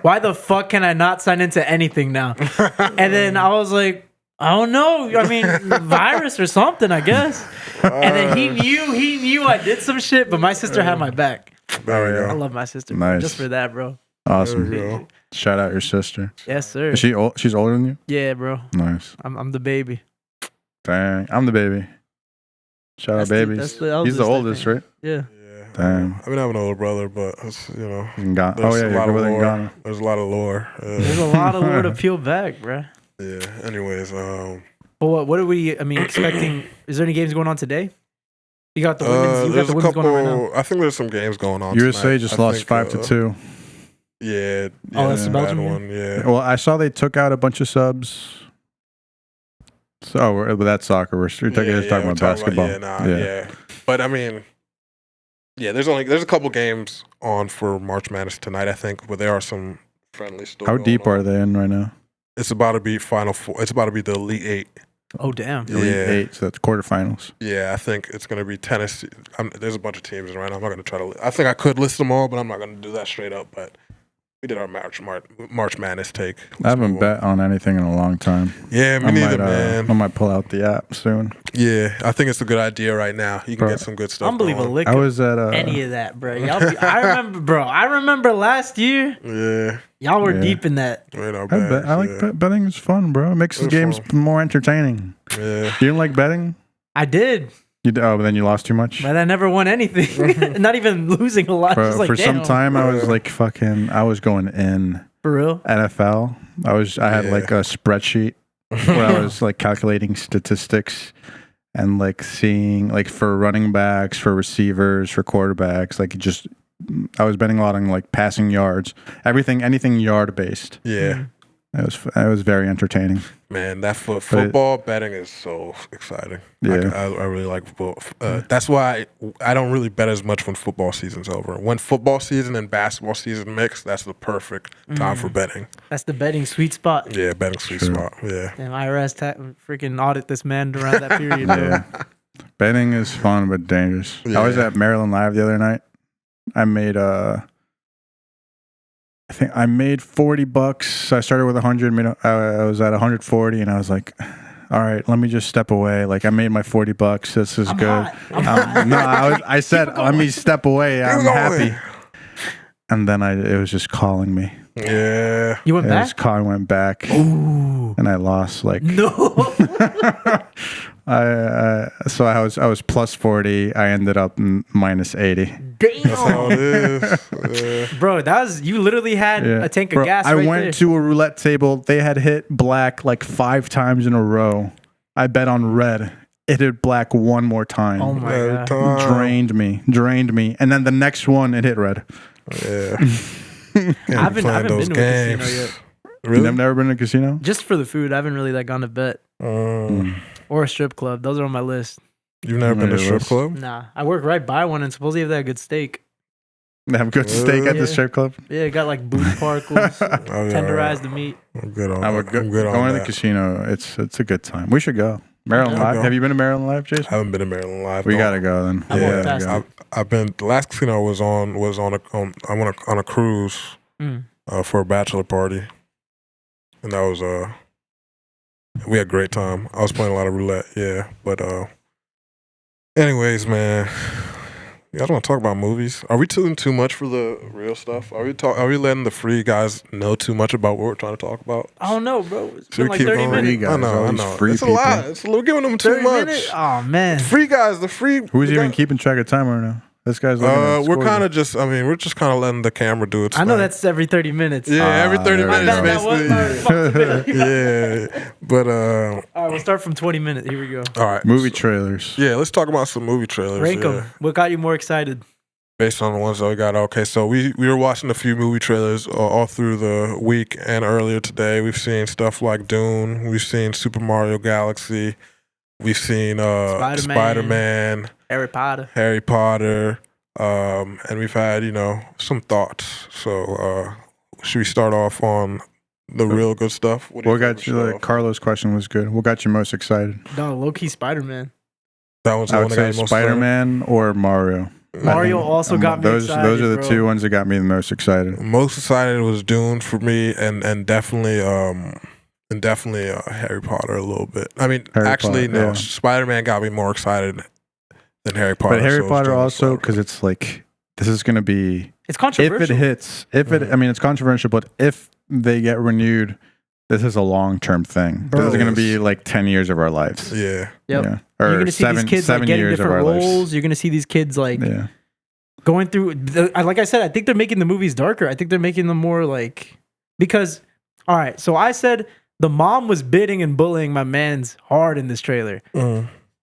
why the fuck can I not sign into anything now? And then I was like, I don't know. Virus or something, I guess. And then he knew I did some shit, but my sister had my back. There you Oh, yeah. I go. love my sister, bro, Nice. just for that, bro. Awesome. There you go. Shout out your sister. Yes, sir. Is she old? She's older than you? Yeah, bro. Nice. I'm the baby. Dang. I'm the baby. Shout out That's the babies. eldest, He's the I oldest, think. right? Yeah. Yeah. Damn. I mean, I have an older brother, but it's, In Ghana. there's Oh, yeah. a You're lot of brother in lore. Ghana. There's a lot of lore. There's a lot of lore to peel back, bro. Yeah. Anyways, But what are we? I mean, expecting? Is there any games going on today? You got the women's. You got there's the a women's couple. going on right now. I think there's some games going on. USA tonight. just I lost think, 5-2. Yeah. Oh, that's a the bad Belgium game? one. Yeah. Well, I saw they took out a bunch of subs. So, but that's soccer. We're talking about basketball. Yeah. But I mean, yeah, there's a couple games on for March Madness tonight, I think, but there are some friendlies still. How going deep on. are they in right now? It's about to be Final Four. It's about to be the Elite Eight. Oh damn. Elite Yeah. 8, so that's quarterfinals. Yeah, I think it's going to be Tennessee. There's a bunch of teams right now. I'm not going to try to. I think I could list them all, but I'm not going to do that straight up. But we did our March Madness take. I haven't bet on anything in a long time. Yeah, me neither, man. I might pull out the app soon. Yeah, I think it's a good idea right now. You can Bro, get some good stuff. Unbelievable. going. Lick I was at any of that, bro. I remember last year. Yeah, Y'all were Yeah. deep in that. right our I, bet, bags, I like yeah. betting is fun, bro. It makes the It's games fun. more entertaining. Yeah. You didn't like betting? I did, But then you lost too much. but I never won anything. Not even losing a lot. Bro, Just like, for some damn. time, I was like I was going in For real. NFL. I had Yeah. like a spreadsheet where I was like calculating statistics and like seeing like for running backs, for receivers, for quarterbacks, like just I was betting a lot on like passing yards, anything yard based. Yeah, It was very entertaining. man, that football betting is so exciting. Yeah. I really like football. That's why I don't really bet as much when football season's over. When football season and basketball season mix, that's the perfect time for betting. That's the betting sweet spot. Yeah, betting sweet True. spot. Yeah. Damn, IRS freaking audit this man around that period. Bro. Yeah. Betting is fun but dangerous. I was Yeah. at Maryland Live the other night. I made I think I made $40. I started with 100. I was at 140, and I was like, "All right, let me just step away." Like I made my $40. This is I'm good. hot. I'm hot. No, I said, "Let me step away. I'm going. happy." And then it was just calling me. Yeah. You went It was back? calling, went back, Ooh. and I lost like. No. So I was plus 40. I ended up minus 80. That's how Damn. it is. Yeah. Bro, you literally had Yeah. a tank of Bro, gas I right went there. to a roulette table. They had hit black like 5 times in a row. I bet on red. It hit black one more time. Oh my Every god. time. Drained me. And then the next one, it hit red. Yeah. I haven't been to a casino yet. Really? You've never been to a casino? Just for the food, I haven't really like gone to bet or a strip club. Those are on my list. You've never been to a Yeah, strip let's- club? Nah, I work right by one, and supposedly they have good steak. They have good steak at Yeah. the strip club? Yeah, got like booty particles, Oh, yeah, tenderized the meat. I'm good on I'm that. good. I'm good on Going to the that. casino, it's a good time. We should go. Maryland Yeah. Live. Go. Have you been to Maryland Live, Jason? I haven't been to Maryland Live. We though. gotta go then. I walked past gotta it. go. I've been. The last casino I was on I went on a cruise Mm. for a bachelor party, and that was we had a great time. I was playing a lot of roulette, yeah. But anyways, man, you guys want to talk about movies? Are we doing too much for the real stuff? Are we letting the free guys know too much about what we're trying to talk about? I don't know, bro. It's Should been we like keep 30 going? minutes. Free guys, I all these know. free It's a people. lot. We're giving them too 30 much. minutes? Oh man. Free guys, the free. Who's the even guy- keeping track of time right now? This guy's looking at We're scores. kind of just. I mean, we're just kind of letting the camera do its I know thing. that's every 30 minutes. Yeah, every 30 there we minutes, go. That was my basically. responsibility. Yeah, but All right, we'll start from 20 minutes. Here we go. all right, movie trailers. Yeah, let's talk about some movie trailers. Rank yeah, them. What got you more excited? based on the ones that we got. Okay, so we were watching a few movie trailers all through the week and earlier today. We've seen stuff like Dune. We've seen Super Mario Galaxy. We've seen Spider-Man. Spider-Man, Harry Potter. Harry Potter, and we've had some thoughts. So should we start off on the real good stuff? Do What think got we you? should Like, start off? Carlos' question was good. What got you most excited? No, low key Spider Man. That one's the I one would that got say you most Spider-Man or Mario. Mario also got me those, excited. Those are the bro. two ones that got me the most excited. Most excited was Dune for me, and definitely Harry Potter a little bit. I mean, Harry actually, Potter, no, yeah. Spider-Man got me more excited than Harry Potter. But Harry so it's Potter Dune also Spider-Man. because it's like this is going to be It's controversial. if it hits. I mean, it's controversial, but if they get renewed, this is a long-term thing. Bro. This is going to be like 10 years of our lives. Yeah. Yep. Yeah. You're Or going to see these kids like 7 getting years of different our roles. lives. You're going to see these kids like Yeah. going through. Like I said, I think they're making the movies darker. I think they're making them more like because. All right, so I said the mom was bidding and bullying my man's hard in this trailer.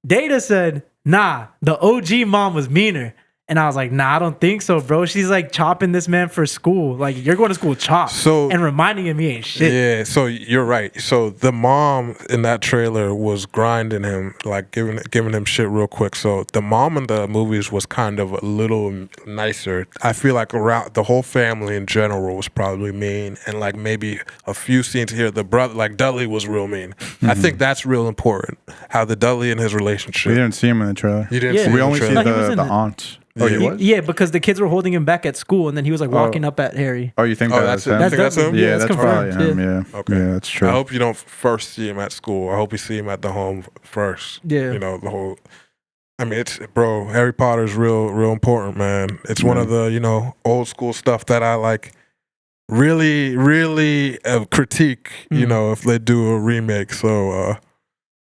Data said, nah, the OG mom was meaner. And I was like, nah, I don't think so, bro. She's like chopping this man for school. Like, you're going to school chopped. And reminding him he ain't shit. Yeah, so you're right. So the mom in that trailer was grinding him, like giving him shit real quick. So the mom in the movies was kind of a little nicer. I feel like around the whole family in general was probably mean, and like maybe a few scenes here, the brother, like Dudley was real mean. I think that's real important. How the Dudley and his relationship. We didn't see him in the trailer. You didn't Yeah. see We him in only the see trailer? No, he was in the it. aunt. Oh, you was? Yeah, because the kids were holding him back at school, and then he was like walking up at Harry. Oh, you think Oh, that's that's it. him? You think that's him? Yeah, that's that's probably confirmed, him. Yeah. Okay. Yeah, that's true. I hope you don't first see him at school. I hope you see him at the home first. Yeah. You know, the whole. I mean, it's bro. Harry Potter's real important, man. It's one of the old school stuff that I like. Really critique. You know, if they do a remake. So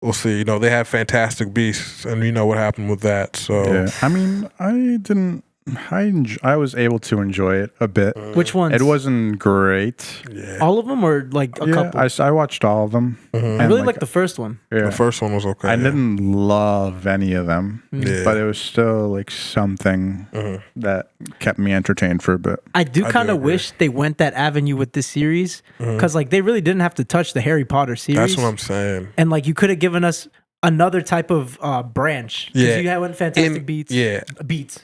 we'll see. You know, they have Fantastic Beasts, and you know what happened with that. So Yeah. I mean, I was able to enjoy it a bit. Which ones? It wasn't great. yeah, All of them or like a couple? I watched all of them. I And, really like the first one. yeah. the first one was okay. I didn't love any of them, Yeah. but it was still like something that kept me entertained for a bit. I do I kind do of agree. wish they went that avenue with this series because like they really didn't have to touch the Harry Potter series. That's what I'm saying. And like you could have given us another type of branch. 'Cause Yeah. you had one Fantastic Beats. Yeah. Beats.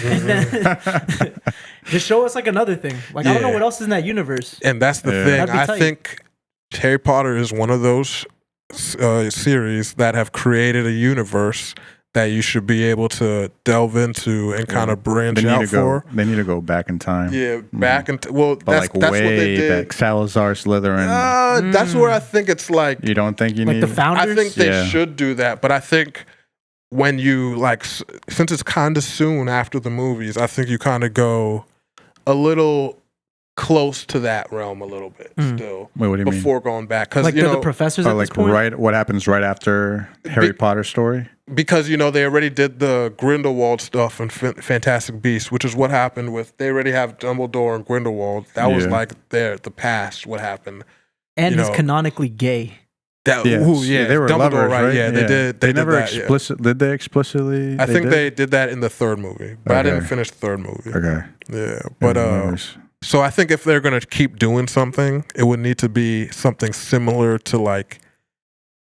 And then just show us like another thing. Like I don't know Yeah. what else is in that universe. And that's the Yeah. thing. That'd be I tight. think Harry Potter is one of those series that have created a universe that you should be able to delve into and kind of branch out for. They need to go back in time. Yeah, back into well, But that's like what they way did. back, Salazar, Slytherin. That's where I think it's like. You don't think you Like need the founders. I think they Yeah. should do that, but I think when you like, since it's kind of soon after the movies, I think you kind of go a little close to that realm a little bit still. Wait, what do you mean? Before going back, because like you they're know, the professors Or at this like point. right, what happens right after Harry Potter story? because you know they already did the Grindelwald stuff in Fantastic Beasts, which is what happened with. They already have Dumbledore and Grindelwald. That was Yeah. like the past. What happened? And you he's know. canonically gay. That Yeah, they were Dumbledore, lovers, right? Yeah, they did. They did never that, yeah. Did they explicitly? I think did? they did that in the third movie, but I didn't Okay. finish the third movie. Okay, Yeah, but so I think if they're gonna keep doing something, it would need to be something similar to like,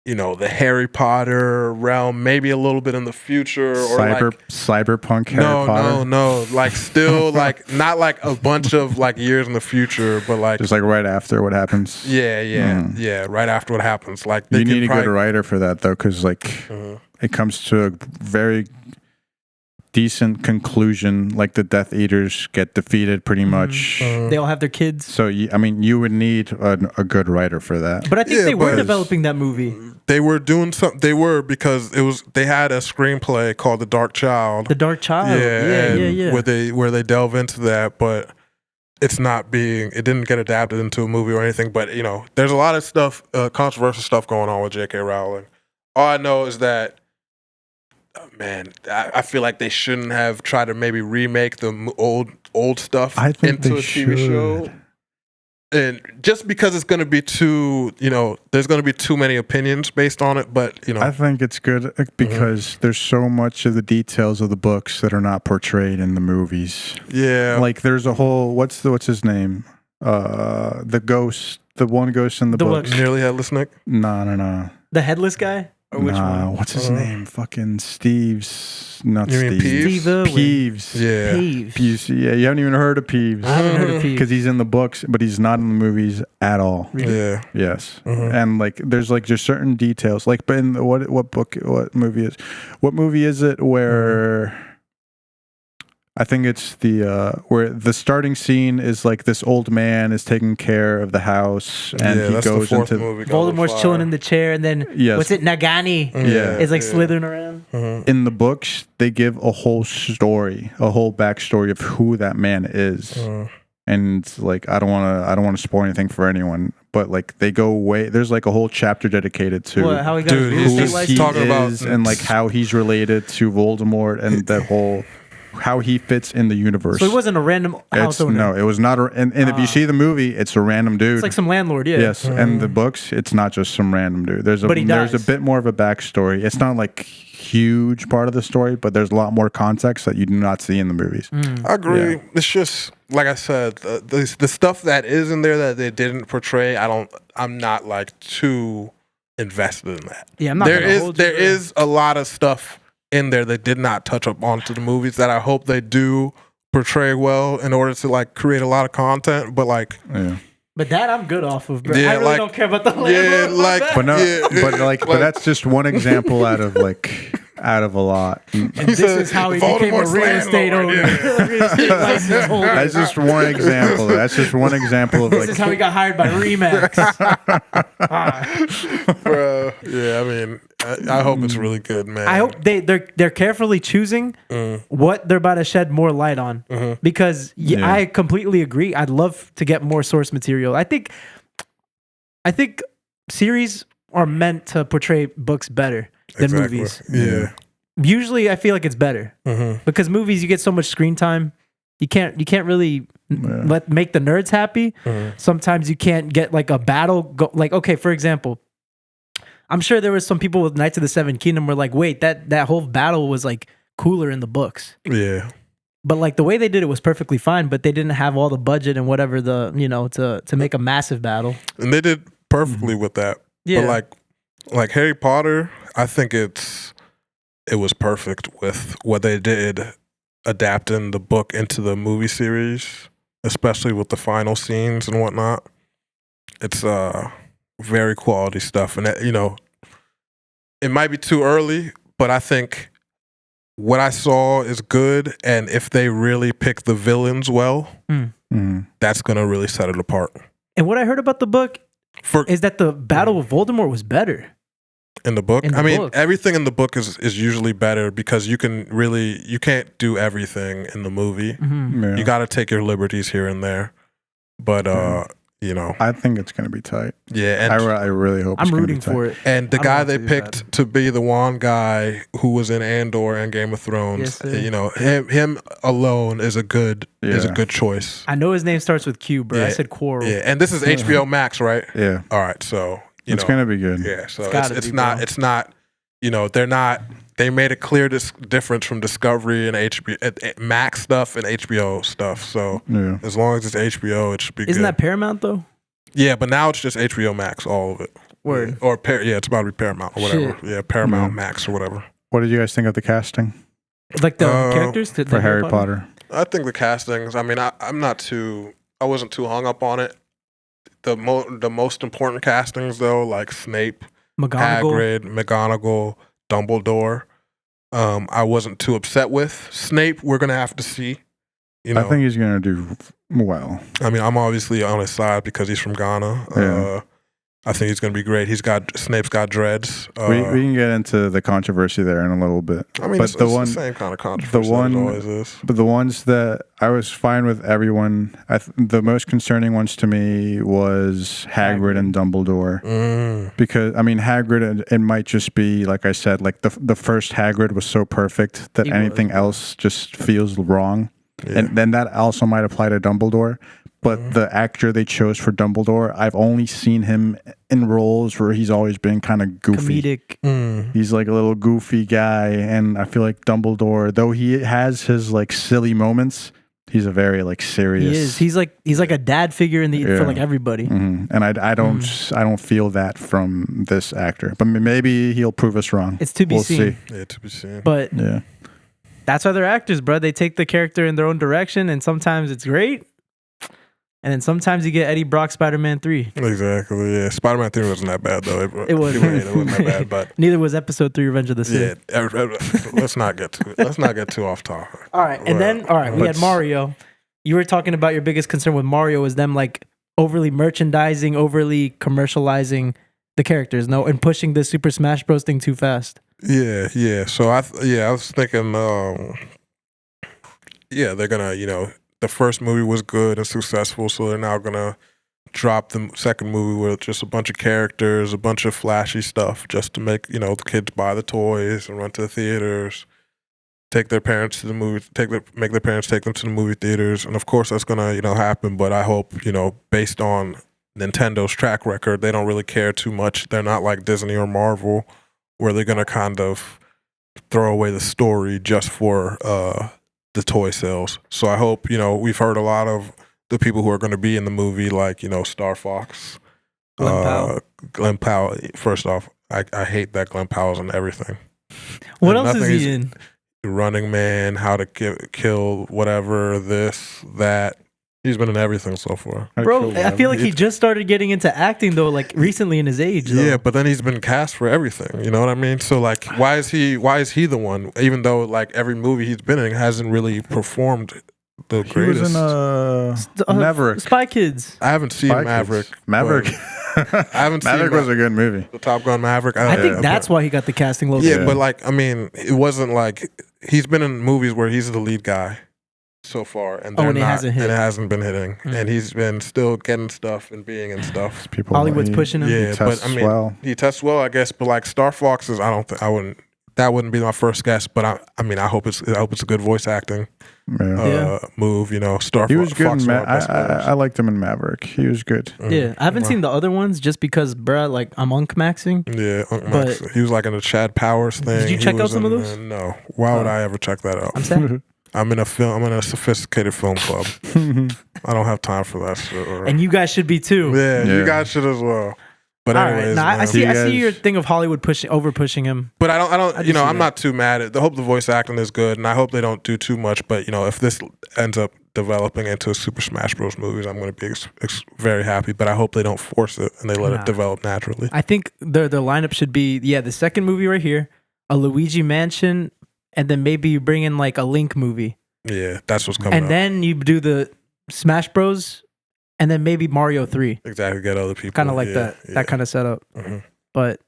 you know, the Harry Potter realm, maybe a little bit in the future, or cyberpunk Harry Potter. no, like still like not like a bunch of like years in the future, but like Just like right after what happens. yeah, right after what happens. Like they You could need a probably- good writer for that though, because like it comes to a very decent conclusion. Like the Death Eaters get defeated pretty much. They all have their kids. So you would need a good writer for that. But I think Yeah, they were but- developing that movie. They were doing something. They were because they had a screenplay called The Dark Child. The Dark Child. Yeah. Where they delve into that, but it's not being. It didn't get adapted into a movie or anything. But you know, there's a lot of stuff, controversial stuff going on with J.K. Rowling. All I know is that, man, I feel like they shouldn't have tried to maybe remake the old stuff I think into they a TV show. should. And just because it's going to be too, you know, there's going to be too many opinions based on it. But you know, I think it's good because there's so much of the details of the books that are not portrayed in the movies. yeah, Like there's a whole what's his name? The ghost, the one ghost in the The books. what? Nearly Headless Nick. No. The headless guy? Or which Nah, one? what's his name? Fucking Steve's. Not You mean Steve. Peeves? Steve Irwin. Peeves. Yeah. Peeves. Peeves. Yeah, you haven't even heard of Peeves. I haven't heard of Peeves. Because he's in the books, but he's not in the movies at all. Yeah. Yes, and like there's like just certain details. Like, but in the, what movie is it where I think it's the where the starting scene is like this old man is taking care of the house, and he that's goes the fourth into movie, Goblet of Voldemort's Fire. chilling in the chair, and then Yes. what's it? Nagani Yeah. is like slithering around. in the books. They give a whole story, a whole backstory of who that man is, and like I don't want to spoil anything for anyone, but like they go way. There's like a whole chapter dedicated to What, how he got Dude, his real he's estate just license? talking about- is and like how he's related to Voldemort and that whole how he fits in the universe. So he wasn't a random house owner. No, it was not. And if you see the movie, it's a random dude. It's like some landlord. Yeah. Yes, and the books, it's not just some random dude. There's a But he there's a dies. bit more of a backstory. It's not like huge part of the story, but there's a lot more context that you do not see in the movies. I agree. Yeah. It's just like I said, the stuff that is in there that they didn't portray. I'm not like too invested in that. Yeah, I'm not There gonna is hold you there there. is a lot of stuff in there that did not touch up onto the movies that I hope they do portray well in order to like create a lot of content. But like, Yeah, But that I'm good off of, bro. Yeah, I really like- don't care about the landlord. yeah, like, but no, Yeah, but that's just one example out of a lot. And this is how he became a Voldemort's real estate owner. landlord, Real estate license holder. That's just one example. That's just one example of This like is how he got hired by Remax. bro, yeah. I mean, I hope it's really good, man. I hope they're carefully choosing what they're about to shed more light on, because Yeah. I completely agree. I'd love to get more source material. I think series are meant to portray books better than Exactly. movies. Yeah. Usually, I feel like it's better because movies you get so much screen time. You can't really make the nerds happy. Sometimes you can't get like a battle go, like, okay, for example, I'm sure there was some people with Knights of the Seven Kingdom were like, wait, that whole battle was like cooler in the books. Yeah. But like the way they did it was perfectly fine, but they didn't have all the budget and whatever to make a massive battle. And they did perfectly with that. Yeah. But like Harry Potter, I think it was perfect with what they did adapting the book into the movie series, especially with the final scenes and whatnot. It's very quality stuff. And it might be too early, but I think what I saw is good. And if they really pick the villains well, that's going to really set it apart. And what I heard about the book is that the battle with Voldemort was better. In the book? In the book. Everything in the book is usually better because you can't do everything in the movie. Yeah. You got to take your liberties here and there. But, I think it's gonna be tight. yeah. And, I really hope. I'm it's gonna rooting be tight. for it. and the I don't guy want they it to be picked bad. to be the one guy who was in Andor and Game of Thrones, Yes, sir. him alone is a good choice. I know his name starts with Q, bro. I Yeah. said Quarrel. Yeah. And this is HBO Max, right? Yeah, All right. So, it's gonna be good. yeah. So It's gotta it's be, not, bro. it's not, they made a clear difference from Discovery and HBO Max stuff and HBO stuff. So Yeah. as long as it's HBO, it should be Isn't good. that Paramount though? Yeah, but now it's just HBO Max, all of it. Word. Or it's about to be Paramount or whatever. Shit. Yeah, Paramount Yeah. Max or whatever. What did you guys think of the casting Like the characters to for Harry Potter? I think the castings. I mean, I wasn't too hung up on it. The most important castings though, like Snape, McGonagall. Hagrid, McGonagall, Dumbledore. I wasn't too upset with Snape. We're gonna have to see. I think he's gonna do well. I mean, I'm obviously on his side because he's from Ghana. Yeah. I think he's gonna be great. Snape's got dreads. We can get into the controversy there in a little bit. I mean, but it's the same kind of controversy that it always is. But the ones that I was fine with everyone, the most concerning ones to me was Hagrid and Dumbledore. Because, I mean, Hagrid, it might just be, like I said, like the first Hagrid was so perfect that He anything was. else just feels wrong. Yeah. And then that also might apply to Dumbledore. But the actor they chose for Dumbledore, I've only seen him in roles where he's always been kind of goofy. Comedic. He's like a little goofy guy, and I feel like Dumbledore, though he has his like silly moments, he's a very like serious. He is. He's like a dad figure for like everybody. And I don't feel that from this actor, but maybe he'll prove us wrong. It's to be We'll seen. see. Yeah, to be seen. But Yeah, that's why they're actors, bro. They take the character in their own direction, and sometimes it's great, And then sometimes you get Eddie Brock Spider-Man 3. Exactly. Yeah. Spider-Man 3 wasn't that bad though. It wasn't. It wasn't that bad, but Neither was Episode 3 Revenge of the Sith. yeah. Let's not get too off topic. All right. And then we had Mario. You were talking about your biggest concern with Mario is them like overly merchandising, overly commercializing the characters, and pushing the Super Smash Bros. Thing too fast. Yeah. So I was thinking, they're gonna, the first movie was good and successful, so they're now gonna drop the second movie with just a bunch of characters, a bunch of flashy stuff, just to make the kids buy the toys and run to the theaters, take their parents to the movie, make their parents take them to the movie theaters, and of course that's gonna happen. But I hope based on Nintendo's track record, they don't really care too much. They're not like Disney or Marvel, where they're gonna kind of throw away the story just for the toy sales. So I hope we've heard a lot of the people who are going to be in the movie, like Star Fox, Glenn Powell. First off, I hate that Glenn Powell's in everything. What else is he in? Running Man, How to Kill Whatever, this, that. He's been in everything so far. Bro, I feel like he just started getting into acting though, like recently in his age. Though. Yeah, but then he's been cast for everything. You know what I mean? So like, why is he the one? Even though like every movie he's been in hasn't really performed the greatest. He was in Maverick. Spy Kids. I haven't seen Maverick. Maverick. I haven't seen Maverick was a good movie. The Top Gun Maverick. I think that's why he got the casting logo. Yeah, but like, I mean, it wasn't like he's been in movies where he's the lead guy so far, and it hasn't hit. And it hasn't been hitting, and he's been still getting stuff and being in stuff. Hollywood's pushing him. Yeah, but I mean, he tests well, I guess. But like Star Fox's, that wouldn't be my first guess. But I hope it's a good voice acting move. Star. He was good. Fox I liked him in Maverick. He was good. Yeah, I haven't seen the other ones just because, bruh, like I'm Maxing. Yeah, Maxing. He was like in the Chad Powers thing. Did you check out some of those? No. Why would I ever check that out? I'm sad. I'm in a sophisticated film club. I don't have time for that shit. And you guys should be too. Yeah, you guys should as well. But anyways, I see your thing of Hollywood over pushing him. But I don't. I'm not too mad at. I hope the voice acting is good, and I hope they don't do too much. But if this ends up developing into a Super Smash Bros. Movies, I'm going to be very happy. But I hope they don't force it and they let it develop naturally. I think the lineup should be the second movie right here, a Luigi Mansion. And then maybe you bring in like a Link movie. Yeah, that's what's coming. And then you do the Smash Bros. And then maybe Mario 3. Exactly, get other people. Kind of like that kind of setup. Mm-hmm. But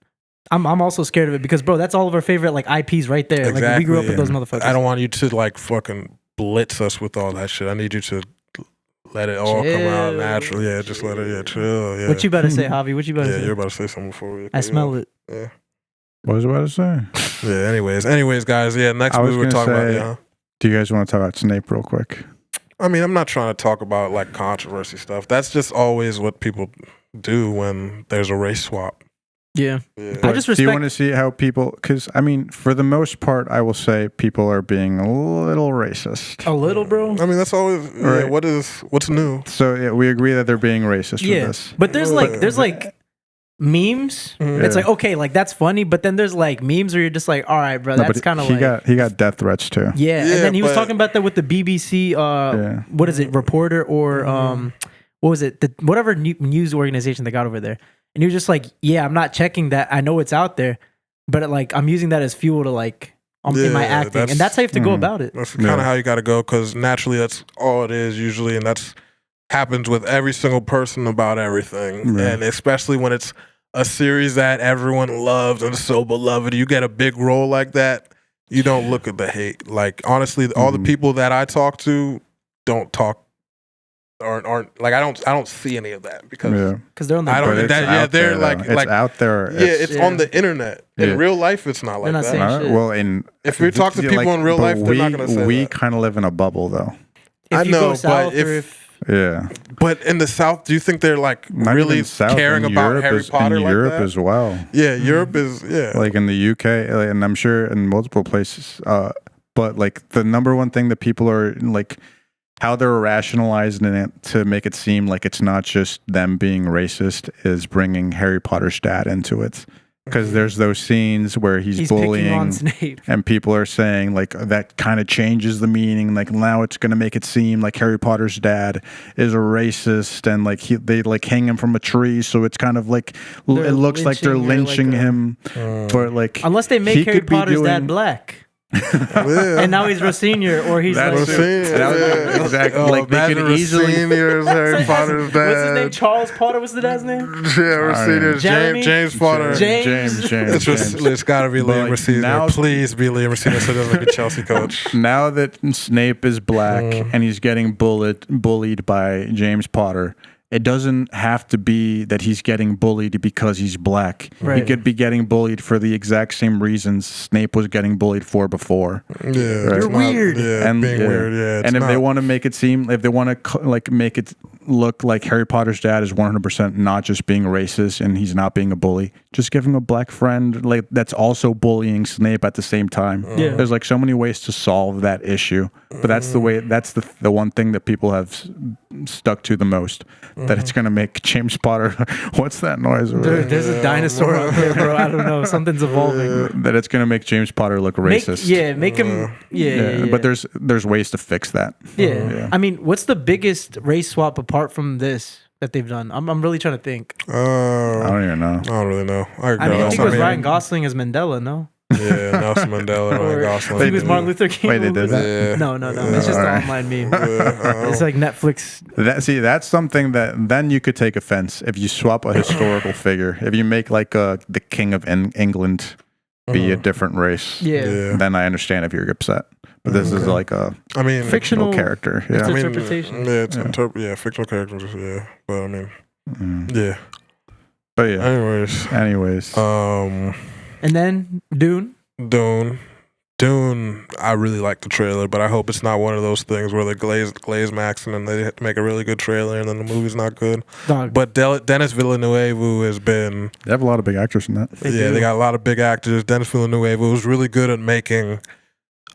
I'm also scared of it because, bro, that's all of our favorite like IPs right there. Exactly, like we grew up with those motherfuckers. I don't want you to like fucking blitz us with all that shit. I need you to let it all come out naturally. Yeah, just let it chill. Yeah. What you about to say, Javi? What you about to say? Yeah, you're about to say something before we. I smell it. Yeah. What was I about to say? Yeah. Anyways, guys. Yeah. Next movie we're talking about. Yeah. Do you guys want to talk about Snape real quick? I mean, I'm not trying to talk about like controversy stuff. That's just always what people do when there's a race swap. Yeah. I just respect. Do you want to see how people? Because I mean, for the most part, I will say people are being a little racist. A little, bro. I mean, that's always right. What's new? So yeah, we agree that they're being racist with this. But there's like memes. Mm-hmm. It's like okay, like that's funny, but then there's like memes where you're just like, all right, bro, that's kind of like he got death threats too. Yeah, and then he was talking about that with the BBC. What is it, reporter or what was it? Whatever news organization they got over there. And he was just like, yeah, I'm not checking that. I know it's out there, but like I'm using that as fuel to like in my acting, and that's how you have to go about it. That's kind of how you got to go, because naturally that's all it is usually, and that's happens with every single person about everything, and especially when it's a series that everyone loves and so beloved. You get a big role like that, you don't look at the hate. Like honestly, all the people that I talk to don't talk. Aren't like I don't see any of that because they're on the they're like out there. It's on the internet. In real life, it's not like that. Well, if we talk to people in real life, they're not going to say we that. kind of live in a bubble, though. I know, but but in the South, do you think they're like really caring about Harry Potter in like Europe that? as well? Yeah, Europe is like in the UK, and I'm sure in multiple places. But like the number one thing that people are like, how they're rationalizing it to make it seem like it's not just them being racist is bringing Harry Potter's dad into it. because there's those scenes where he's He's picking on bullying, Snape. and people are saying like that kind of changes the meaning. Like now it's going to make it seem like Harry Potter's dad is a racist, and like they like hang him from a tree, so it's kind of like They're it looks like they're lynching lynching or like him. But like Unless they he make Harry could be Potter's dad doing- black. Yeah. And now he's Rossinier, or he's That's like... it. Yeah. Exactly. Oh, Like they could easily. Senior's Harry Potter's dad. What's his name? Charles Potter? What's the dad's name? Yeah, Senior's Jeremy? James Potter. James. It's got to be But, Liam like, Rossini. now- Please be Liam Rossini so he doesn't make a Chelsea coach. Now that Snape is black and he's getting bullied by James Potter, it doesn't have to be that he's getting bullied because he's black. He Right. could be getting bullied for the exact same reasons Snape was getting bullied for before. Yeah, You're it's not- weird. Yeah, And being yeah. weird. Yeah, it's And if they not- want to make it seem, if they want to like make it look like Harry Potter's dad is 100% not just being racist and he's not being a bully, just give him a black friend like that's also bullying Snape at the same time. Yeah. There's like so many ways to solve that issue, but that's the way. That's the one thing that people have stuck to the most. That it's gonna make James Potter. What's that noise? There's a dinosaur out there, bro. I don't know. Something's evolving. That it's gonna make James Potter look racist. Make him... Yeah. But there's ways to fix that. Yeah. I mean, what's the biggest race swap apart from this that they've done? I'm really trying to think. I don't even know. I don't really know. I think it was Ryan Gosling as Mandela, no? Yeah, Nelson Mandela, Ryan Or Gosling. he was Martin Luther King. Wait, they did that? Yeah. No. It's just an Alright. online meme. Yeah, It's like Netflix. That's something that then you could take offense if you swap a historical figure. If you make like the king of England be a different race, Yeah. then I understand if you're upset. But this is like a I mean, fictional character. It's Yeah. a- interpretation. Yeah, it's fictional characters. Yeah, but I mean, yeah. But yeah. Anyways, And then Dune. Dune. I really like the trailer, but I hope it's not one of those things where they glaze Max and then they have to make a really good trailer and then the movie's not good. Dog. But Dennis Villeneuve, who has been They have a lot of big actors in that. they got a lot of big actors. Dennis Villeneuve was really good at making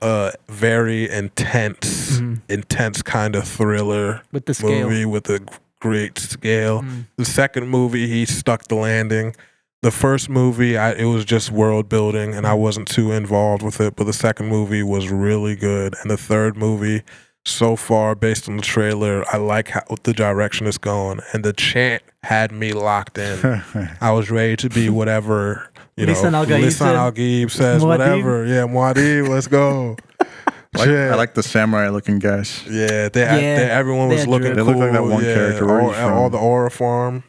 a very intense kind of thriller With the scale. movie with a great scale. Mm. The second movie, he stuck the landing. The first movie, it was just world building, and I wasn't too involved with it. But the second movie was really good, and the third movie, so far, based on the trailer, I like how the direction is going, and the chant had me locked in. I was ready to be whatever Lisan Al-Gaib says, Muad'Dib? whatever. Yeah, Muad'Dib, let's go. I like the samurai looking guys. Yeah, everyone they was had looking drip. They cool. look like that one character. Where he's all from. the Aura Farm.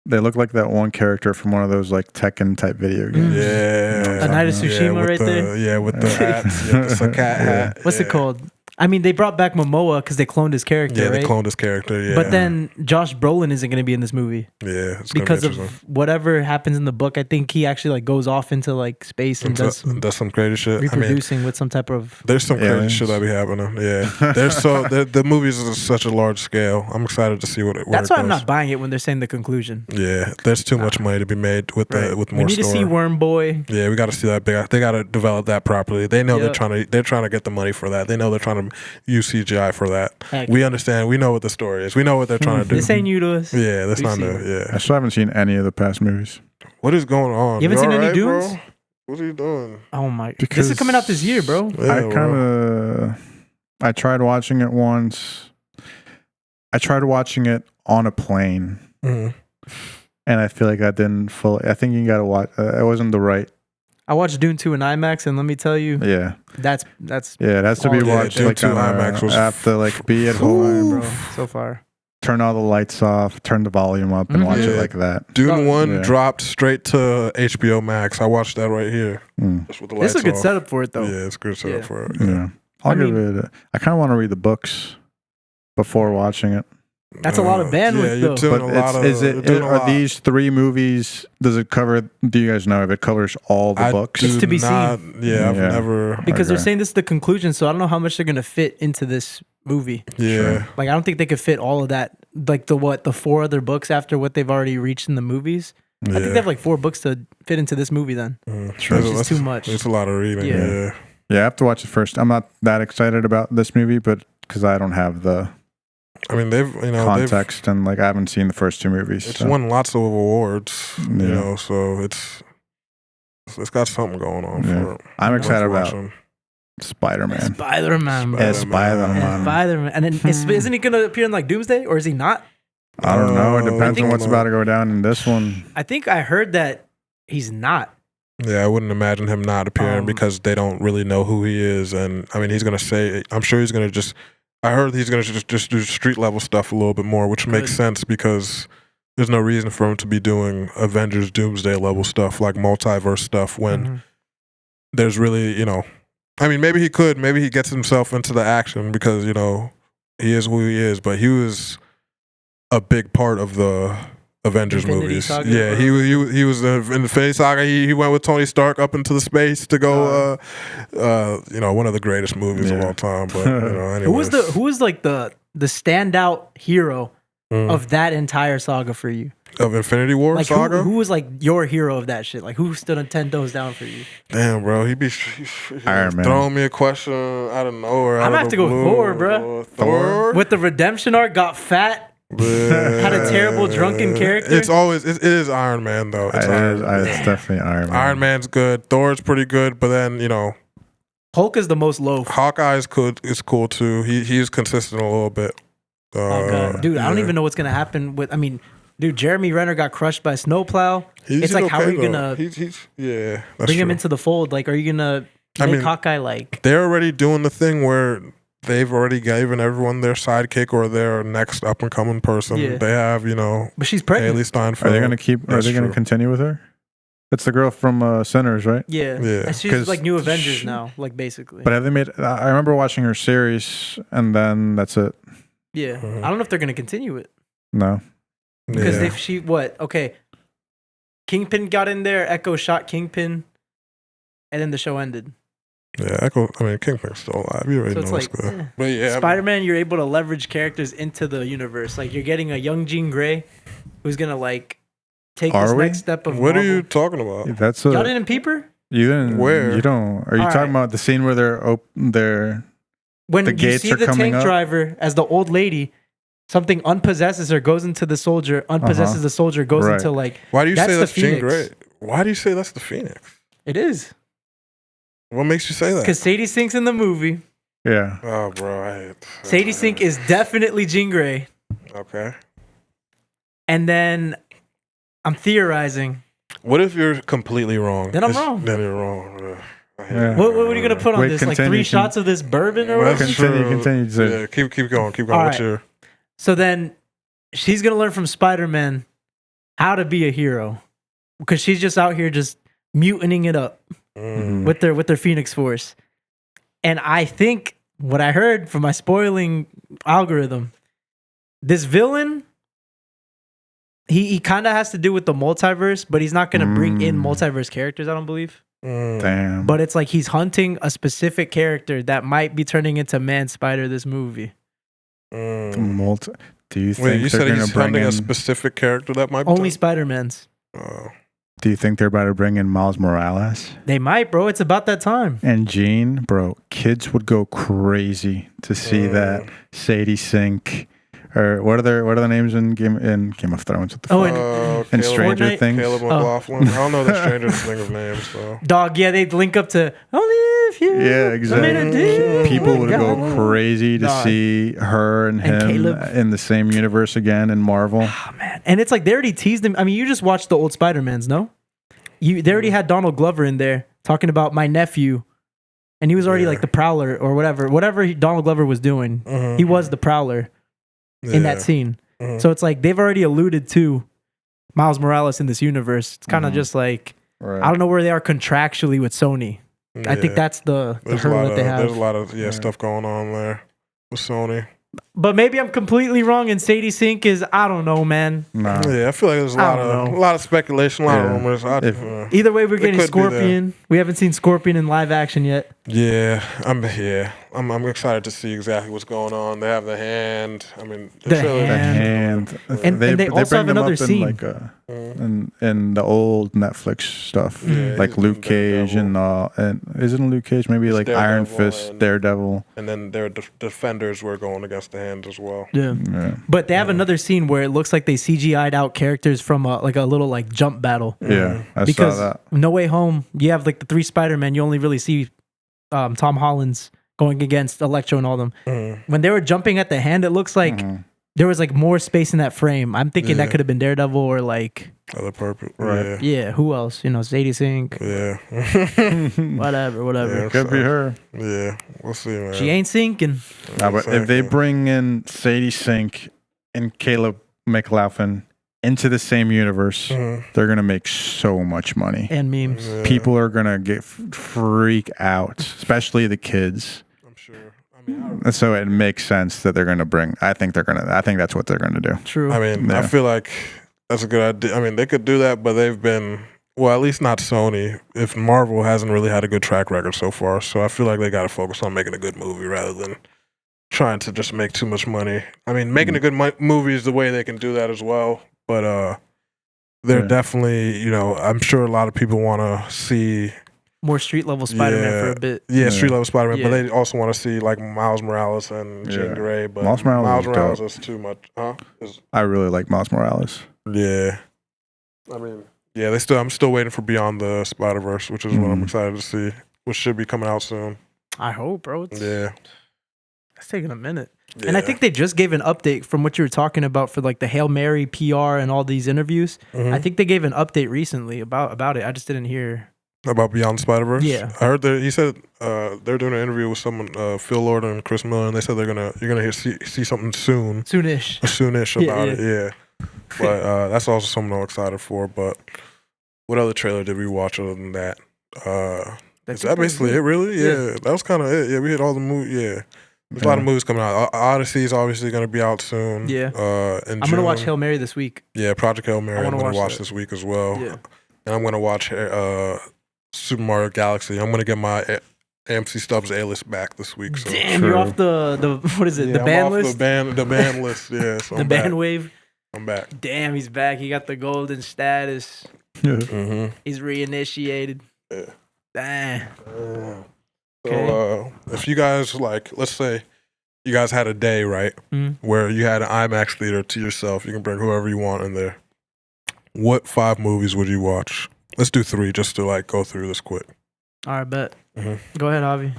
They look like that one character from one of those like Tekken type video games. Yeah. A Night of Tsushima with right there. Yeah, with the hats. Yeah, the cat hat. What's it called? I mean, they brought back Momoa because they cloned his character, Yeah, they right? cloned his character. Yeah. But then Josh Brolin isn't going to be in this movie yeah, it's gonna because be of interesting. whatever happens in the book. I think he actually like goes off into like space and does some That's some crazy shit. I mean, reproducing with some type of... there's some crazy Aliens. shit that be happening. Yeah, the movies is such a large scale. I'm excited to see where That's it why goes. I'm not buying it when they're saying the conclusion. Yeah, there's too much money to be made with Right. with We more need to see story. Worm Boy. Yeah, we got to see that big. They got to develop that properly. They know Yep. they're trying to get the money for that. They know they're trying to use CGI for that. Heck. We understand. We know what the story is. We know what they're trying to do. This ain't new to us. Yeah, that's We not see new. it. I Yeah. still haven't seen any of the past movies. What is going on? You haven't seen any alright, bro? Dunes? What are you doing? Oh my! This Because- is coming out this year, bro. Yeah, I bro. kind of I tried watching it once. I tried watching it on a plane, Mhm. and I feel like I didn't fully. I think you got to watch. It wasn't the right. I watched Dune 2 in IMAX, and let me tell you, Yeah, that's yeah. It has to be Oh, yeah, watched Dune like 2 on IMAX was I have to like be at fire, home, bro. So far, turn all the lights off, turn the volume up, and watch Yeah. it like that. Dune Oh, 1 yeah. dropped straight to HBO Max. I watched that right here. Mm. Just with the this lights is a good off. setup for it, though. Yeah, it's a good setup Yeah. for it. Yeah, I'll I give mean- it. I kind of want to read the books before watching it. That's a lot of bandwidth, Yeah, you're though. doing But a lot of. is you're it? doing a Are lot. these 3 movies? Does it cover? Do you guys know if it covers all the I books? It's do to be not- Yeah, I've Yeah. never. Because they're Okay. saying this is the conclusion, so I don't know how much they're gonna fit into this movie. Yeah. Sure. Like, I don't think they could fit all of that, like the 4 other books after what they've already reached in the movies. I think they have like 4 books to fit into this movie. Then Sure. which is too much. It's a lot of reading. Yeah. Yeah. Yeah, I have to watch it first. I'm not that excited about this movie, but because I don't have the I mean, they've context and like I haven't seen the first 2 movies. it's so. won lots of awards. Yeah. So it's It's got something going on Yeah. for it. I'm excited Worth about watching. Spider-Man. Spider-Man, bro. Yeah, Spider-Man. Spider-Man. And then isn't he gonna appear in like Doomsday, or is he not? I don't know. It depends I on what's don't about know. to go down in this one. I think I heard that he's not. Yeah, I wouldn't imagine him not appearing because they don't really know who he is. And I mean, he's going to say, I'm sure he's going to just, I heard he's going to just do street level stuff a little bit more, which makes sense because there's no reason for him to be doing Avengers Doomsday level stuff like multiverse stuff when there's really, you know, I mean, maybe he could, maybe he gets himself into the action because, you know, he is who he is, but he was a big part of the Avengers Infinity movies. Saga? Yeah, he was in the Infinity Saga. He went with Tony Stark up into the space to go. You know, one of the greatest movies of all time. But you know, anyways. Who was like the standout hero of that entire saga for you? Of Infinity War Like saga? who was like your hero of that shit? Like who stood on 10 toes down for you? Damn, bro, he Iron Man. throwing me a question out of nowhere. I'm gonna have to go Thor, bro. Thor With the redemption arc, got fat. Had a terrible drunken character. It's always it is Iron Man though. It's It's definitely Iron Man. Iron Man's good. Thor's pretty good, but then you know, Hulk is the most low. Hawkeye is cool too. He's consistent a little bit. Dude, I don't even know what's gonna happen with. I mean, dude, Jeremy Renner got crushed by Snowplow. It's like, how are you gonna yeah, bring him into the fold? Like, are you gonna make Hawkeye like? They're already doing the thing where they've already given everyone their sidekick or their next up and coming person. Yeah. They have, you know, But she's pregnant. Haley Steinfeld. Are they gonna keep? Are they gonna continue with her? It's the girl from Sinners, right? Yeah. Yeah. And she's like new Avengers now, like basically. But have they made? I remember watching her series, and then that's it. Yeah. I don't know if they're gonna continue it. No. Because Yeah. okay. Kingpin got in there, Echo shot Kingpin, and then the show ended. Yeah, Kingpin's still alive. You already So know it's what's like, good. But yeah, Spider-Man, you're able to leverage characters into the universe. Like you're getting a young Jean Grey who's gonna like take this next step of what Marvel. are you talking about? That's Y'all didn't peep her? You didn't. Where? You don't. Are you All talking right. about the scene where they're When The you gates see are the coming tank up? driver as the old lady, something unpossesses her, goes into the soldier, unpossesses the soldier, goes Right. into like Why do you That's say the that's Jean Phoenix. Grey? Why do you say that's the Phoenix? it is. What makes you say that? Because Sadie Sink's in the movie. Yeah. Oh, bro, Sadie Sink is definitely Jean Grey. okay. And then I'm theorizing. What if you're completely wrong? Then I'm wrong. Then you're wrong. Yeah. What are you gonna put on Wait, this? Like continue, 3 shots of this bourbon or That's whatever? Continue. true. To- Yeah, keep going. Keep going. All What's right. your? So then she's gonna learn from Spider-Man how to be a hero. Because she's just out here just mutinying it up with their Phoenix Force. And I think what I heard from my spoiling algorithm, this villain, he kind of has to do with the multiverse, but he's not going to bring in multiverse characters, I don't believe. Damn. But it's like he's hunting a specific character that might be turning into Man Spider this movie. Do you think Wait, you they're said gonna he's bring hunting in? a specific character that might be Only Spider-Man's. Do you think they're about to bring in Miles Morales They might, bro. It's about that time. and Jean? Bro, kids would go crazy to see that Sadie Sink, or what are the names in Game of Thrones? What the Oh, fuck? and And Stranger Fortnite? Things. Caleb McLaughlin. I don't know the Stranger Things names, so. Dog, yeah, they'd link up to only if you. Yeah, exactly. made a deal. People would go God. crazy to Dog. see her and him Caleb. in the same universe again in Marvel. Oh, man. And it's like they already teased him. I mean, you just watched the old Spider-Mans, no? They already had Donald Glover in there talking about my nephew. And he was already like the Prowler or whatever. Donald Glover was doing, he was the Prowler in that scene. So it's like they've already alluded to Miles Morales in this universe. It's kind of just like, Right. I don't know where they are contractually with Sony. I think that's the hurdle that they have. There's a lot of stuff going on there with Sony. But maybe I'm completely wrong, and Sadie Sink is, I don't know, man. Nah. Yeah, I feel like there's a I lot don't of speculation, a lot of Yeah. rumors. Either way, we're getting could be there. Scorpion. We haven't seen Scorpion in live action yet. I'm excited to see exactly what's going on. They have the hand. I mean, The trailer- hand. The hand. And they also bring have them another up in scene. like in the old Netflix stuff, Yeah, like he's Luke in Cage and isn't Luke Cage maybe It's like Iron Daredevil Fist, and- Daredevil. And then their defenders were going against the Hands as well. Yeah. Yeah, But they have another scene where it looks like they CGI'd out characters from a little like jump battle. yeah, I Because saw that. No Way Home, you have like the 3 Spider-Man, you only really see Tom Holland's going against Electro and all them. When they were jumping at the hand, it looks like Mhm. there was like more space in that frame. I'm thinking that Yeah. could have been Daredevil or like, Other purpose. Right. yeah, who else? You know, Sadie Sink, Yeah. whatever. Yeah. Could be her. Yeah. We'll see, man. She ain't sinking. Nah, but if they Exactly. bring in Sadie Sink and Caleb McLaughlin into the same universe, Mhm. they're gonna make so much money. And memes. Yeah, People are gonna get freak out, especially the kids. I'm sure. I mean, And so it makes sense that they're gonna bring. I think that's what they're gonna do. True. I mean, I Yeah. feel like that's a good idea. I mean, they could do that, but they've been, well, at least not Sony. If Marvel hasn't really had a good track record so far, so I feel like they got to focus on making a good movie rather than trying to just make too much money. I mean, making a good movie is the way they can do that as well, but they're Yeah. definitely, you know, I'm sure a lot of people want to see, More street level Spider-Man for Yeah. a bit. yeah, Yeah. Street Level Spider-Man, Yeah. but they also want to see like Miles Morales and Jean Yeah. Grey. But Miles Morales is dope. is too much, huh? I really like Miles Morales. Yeah. I mean, yeah, I'm still waiting for Beyond the Spider-Verse, which is what I'm Mhm. excited to see, which should be coming out soon. I hope, bro. It's Yeah. taking a minute. And I Yeah. think they just gave an update from what you were talking about for like the Hail Mary PR and all these interviews. Mhm. I think they gave an update recently about it. I just didn't hear. About Beyond the Spider-Verse? Yeah. I heard that he said they're doing an interview with someone, Phil Lord and Chris Miller, and they said you're gonna see something soon, Soonish. soonish Yeah, about yeah. it. Yeah. But that's also something I'm excited for. But what other trailer did we watch other than that? Is that basically it? Really? Yeah. That was kind of it. Yeah, we hit all the movies. Yeah. There's a lot of movies coming out. Odyssey is obviously going to be out soon. Yeah. In I'm gonna watch June. Hail Mary this week. Yeah, Project Hail Mary. I I'm wanna going to watch watch that. this week as well. Yeah. And I'm going to watch Super Mario Galaxy. I'm going to get my AMC Stubbs A-list back this week. So. Damn, True. you're off the what is it? Yeah, the I'm band off list. The band list. Yeah, so The I'm band back. wave. I'm back. Damn, he's back. He got the golden status. Mm-hmm. He's reinitiated. Yeah. Damn. So Okay. if you guys let's say you guys had a day, right, Mhm. where you had an IMAX theater to yourself, you can bring whoever you want in there. What 5 movies would you watch? Let's do 3 just to go through this quick. All right, bet. Mhm. Go ahead, Avi.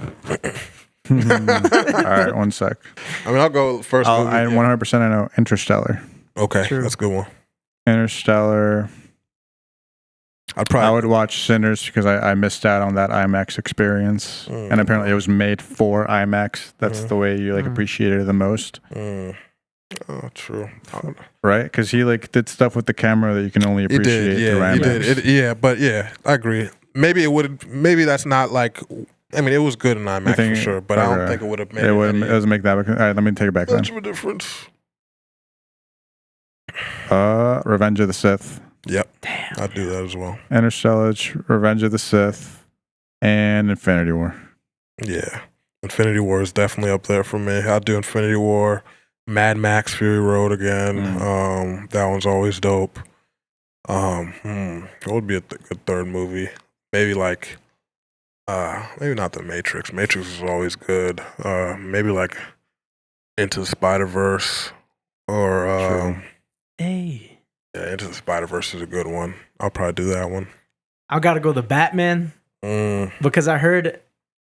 All right, one sec. I mean, I'll go first. Movie. I Yeah. 100% I know Interstellar. Okay, True. that's a good one. Interstellar. I'd probably I would watch Sinners because I missed out on that IMAX experience, and apparently it was made for IMAX. That's the way you appreciate it the most, Oh, true. right? Because he did stuff with the camera that you can only He appreciate did, through yeah, he IMAX. did. Yeah, but yeah, I agree. Maybe it would. Maybe that's not I mean, it was good in IMAX think- for sure, but I don't okay. think it would have made It wouldn't- any it doesn't make that. All right, let me take it back then. much of a difference. Revenge of the Sith, Yep, Damn. I'd do that as well. Interstellar, Revenge of the Sith, and Infinity War. Yeah, Infinity War is definitely up there for me. I'd do Infinity War, Mad Max Fury Road again. That one's always dope. What would be a good third movie? Maybe maybe not The Matrix. Matrix is always good. Maybe Into the Spider-Verse or True. Hey. yeah, Into the Spider-Verse is a good one. I'll probably do that one. I gotta go the Batman because I heard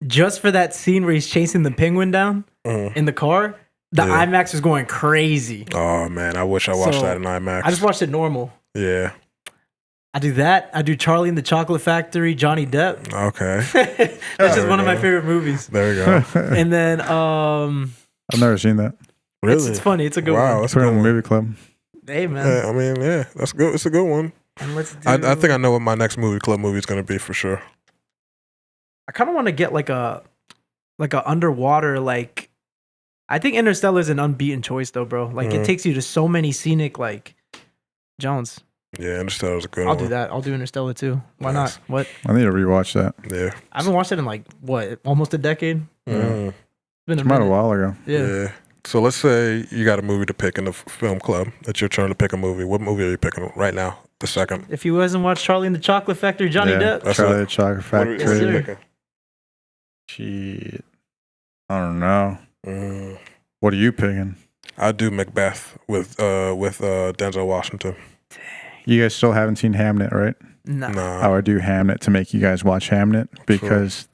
just for that scene where he's chasing the penguin down in the car, the Yeah. IMAX was going crazy. Oh man, I wish I watched So, that in IMAX. I just watched it normal. Yeah. I do that. I do Charlie and the Chocolate Factory, Johnny Depp. Okay. That's just we one of my go. favorite movies. There you go. And then I've never seen that. Really? it's funny. It's a good Wow, one. that's a Put it good in the one. movie club. Hey man. Yeah, I mean, yeah, that's good. It's a good one. And let's do, I think I know what my next movie club movie is going to be for sure. I kind of want to get like a underwater I think Interstellar is an unbeaten choice though, bro. It takes you to so many scenic Jones. Yeah, Interstellar is a good I'll one. do that. I'll do Interstellar too. Why Nice. not? What? I need to rewatch that. Yeah. I haven't watched it in what? Almost a decade. Mm. It's been It's about a minute. while ago. Yeah. Yeah. So let's say you got a movie to pick in the film club. It's your turn to pick a movie. What movie are you picking right now? The second. If he hasn't watched Charlie and the Chocolate Factory, Johnny Depp. That's Charlie it. the Chocolate What are Factory. Yes, you sir. picking? Shit. I don't know. Mm, What are you picking? I do Macbeth with Denzel Washington. You guys still haven't seen Hamnet, right? Nah. Nah. I would do Hamnet to make you guys watch Hamnet because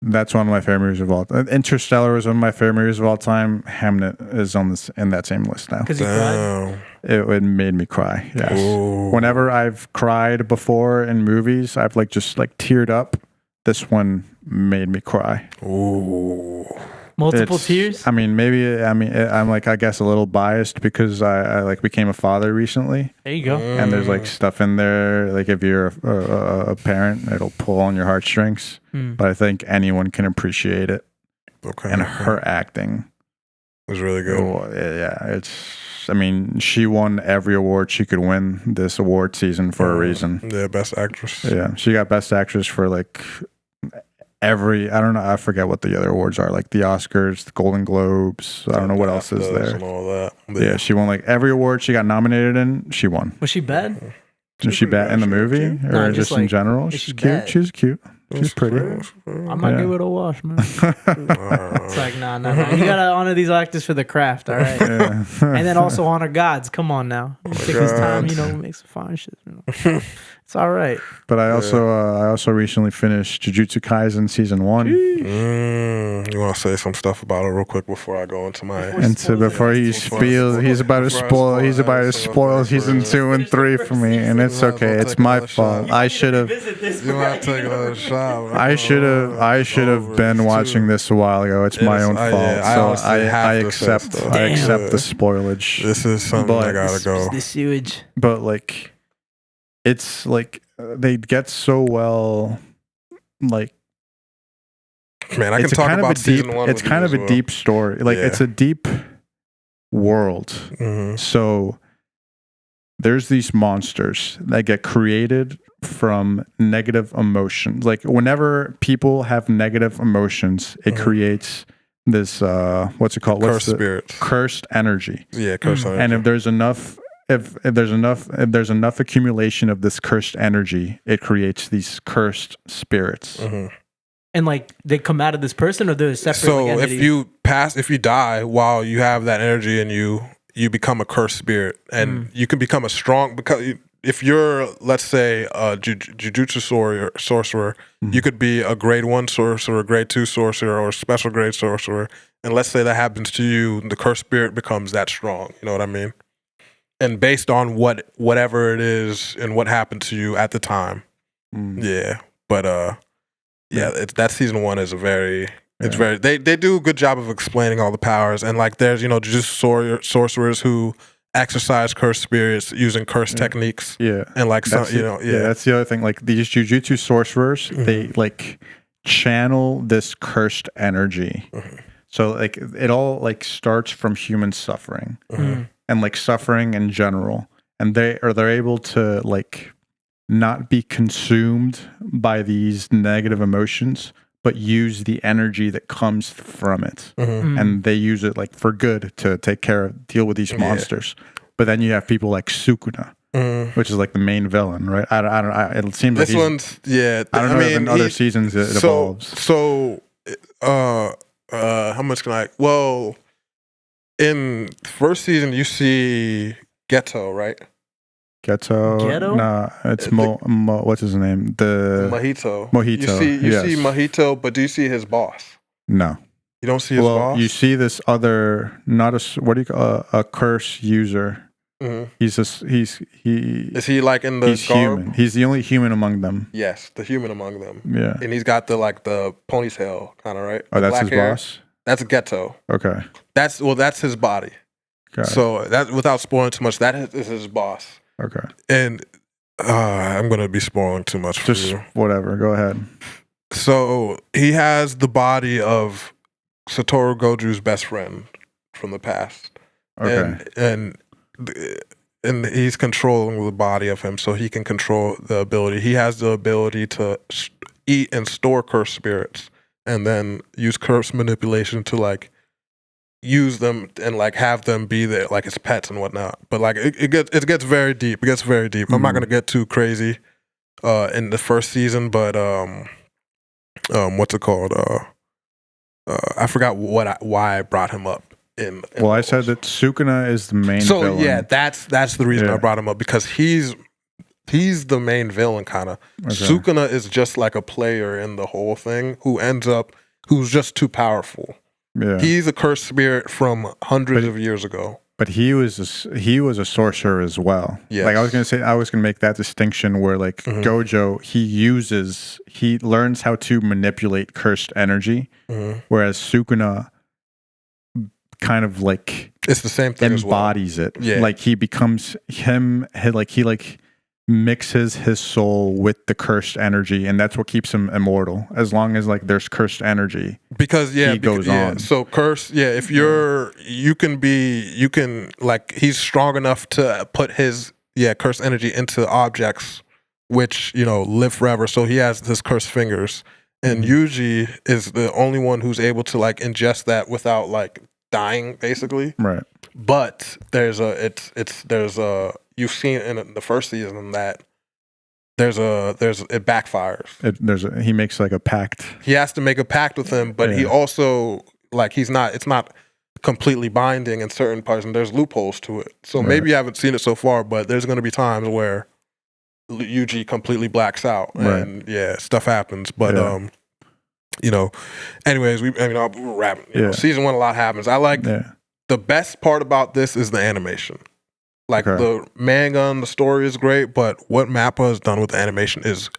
that's one of my favorite movies of all time. Interstellar was one of my favorite movies of all time. Hamnet is on this in that same list now. Because he cried. Damn. It made me cry. Yes. Ooh. Whenever I've cried before in movies, I've just teared up. This one made me cry. Ooh. Multiple tears. I mean, I'm I guess a little biased because I became a father recently, There you go. and there's stuff in there if you're a parent, it'll pull on your heartstrings. But I think anyone can appreciate it, Okay. and her acting It was really good. yeah, she won every award she could win this award season for a reason. Yeah, best actress. Yeah, she got best actress for I don't know, I forget what the other awards are, the Oscars, the Golden Globes. I don't know what else is there. And all that. Yeah, she won every award she got nominated in. She won. Was she bad? Is she bad in the movie or No, just just in general? is She's she cute. bad? She's cute. She's pretty. I might Yeah. give it a wash, man. It's like, nah. You gotta honor these actors for the craft, all right? Yeah. And then also honor gods. Come on now. Take his time, make some fine shit. It's all right. But I also recently finished Jujutsu Kaisen season 1. You want to say some stuff about it real quick before I go into my... Before he spills, he's about to spoil season 2 and 3 for me, and it's okay. It's my fault. I should have. You want to take another shot? I should have been watching this a while ago. It's my own fault. So I accept the spoilage. This is something I gotta go. The sewage. But it's they get so well Man, I can it's talk kind about of a deep season 1 it's with kind you of as a well. deep story. It's a deep world. Mhm. So there's these monsters that get created from negative emotions. Whenever people have negative emotions, it creates this what's it called? Cursed spirits. Cursed energy. Yeah, cursed energy. And if there's enough accumulation of this cursed energy, it creates these cursed spirits. Mhm. And they come out of this person, or they're separate. So entities? if you die while you have that energy in you, you become a cursed spirit, and you can become a strong if you're, let's say, a jujutsu sorcerer, you could be a grade 1 sorcerer, grade 2 sorcerer, or special grade sorcerer, and let's say that happens to you, the cursed spirit becomes that strong. You know what I mean? And based on whatever it is and what happened to you at the time, yeah. But that season 1 is it's very they do a good job of explaining all the powers, and there's jujutsu sorcerers who exercise cursed spirits using cursed techniques. Yeah. And that's the other thing. These jujutsu sorcerers, they channel this cursed energy. So it all starts from human suffering and suffering in general, and they're able to not be consumed by these negative emotions, but use the energy that comes from it. And they use it for good to deal with these monsters. But then you have people like Sukuna, which is the main villain, right? It seems this one's I don't know if in other seasons it evolves. So how much can I? Well, in the first season you see Geto, right? Geto? Nah, it's what's his name? Mojito. You see Mojito, but do you see his boss? No. You don't see his boss? You see this other, what do you call a curse user? Is he in the he's garb? Human. He's the only human among them. Yes, the human among them. Yeah. And he's got the ponytail kind of, right? Oh, the that's his hair. boss? That's Geto. Okay. That's his body. Got so that, without spoiling too much, that is his boss. Okay. And I'm going to be spoiling too much for Just you. whatever. Go ahead. So he has the body of Satoru Goju's best friend from the past. Okay. And he's controlling the body of him, so he can control the ability. He has the ability to eat and store cursed spirits, and then use curse manipulation to use them and like have them be there like as pets and whatnot. But like it gets very deep. It gets very deep. I'm not gonna get too crazy in the first season, but what's it called? I forgot why I brought him up. Well, I said that Sukuna is the main villain. Yeah, that's the reason I brought him up, because he's the main villain kind of. Okay. Sukuna is just like a player in the whole thing who's just too powerful. Yeah. He's a cursed spirit from hundreds of years ago. But he was a sorcerer as well. Yeah. Like I was gonna make that distinction where like Gojo, he learns how to manipulate cursed energy, whereas Sukuna kind of like it's the same thing embodies it. Yeah. Like he becomes him. He mixes his soul with the cursed energy, and that's what keeps him immortal. As long as like there's cursed energy, because he goes on. So curse, if you can like he's strong enough to put his cursed energy into objects, which live forever. So he has his cursed fingers, and Yuji is the only one who's able to like ingest that without like dying, basically. Right. But there's you've seen in the first season that it backfires. He makes like a pact. He has to make a pact with him, but he also like it's not completely binding in certain parts, and there's loopholes to it. So maybe you haven't seen it so far, but there's going to be times where Yuji completely blacks out, and stuff happens. But anyways, we're wrapping. Season 1, a lot happens. I like the best part about this is the animation. Like the manga and the story is great, but what MAPPA has done with the animation is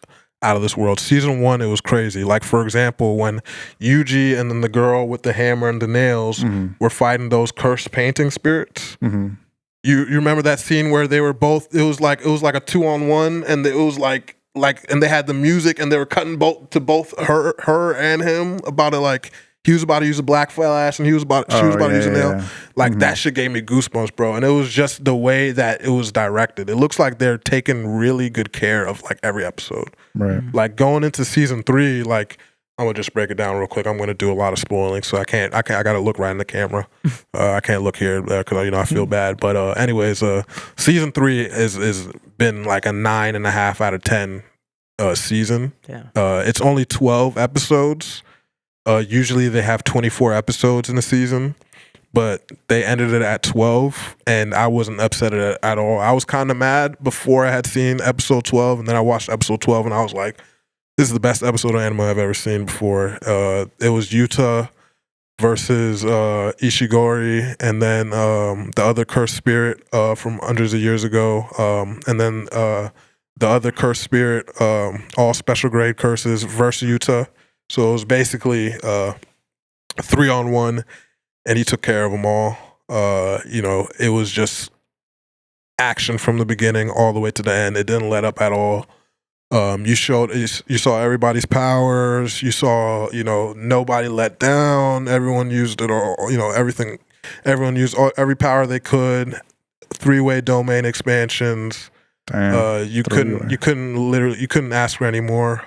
out of this world. Season 1, it was crazy. Like for example, when Yuji and then the girl with the hammer and the nails were fighting those cursed painting spirits. You remember that scene where they were both? It was like a 2-on-1, and it was like and they had the music, and they were cutting both her and him about it. Like he was about to use a black flash, and she was about to use a nail. Like that shit gave me goosebumps, bro. And it was just the way that it was directed. It looks like they're taking really good care of like every episode. Right. Like going into season 3, like I'm gonna just break it down real quick. I'm gonna do a lot of spoiling, so I gotta look right in the camera. I can't look here because I feel bad. But anyways, season 3 is been like a 9.5 out of 10 season. Yeah. It's only 12 episodes. Usually they have 24 episodes in a season, but they ended it at 12, and I wasn't upset at all. I was kind of mad before I had seen episode 12, and then I watched episode 12, and I was like, this is the best episode of anime I've ever seen before. It was Yuta versus Ishigori, and then the other cursed spirit from hundreds of years ago, and then the other cursed spirit, all special grade curses versus Yuta. So it was basically 3-on-1, and he took care of them all. It was just action from the beginning all the way to the end. It didn't let up at all. You saw everybody's powers. You saw, nobody let down. Everyone used it all. Everything. Everyone used every power they could. 3-way domain expansions. Damn, you couldn't ask for any more.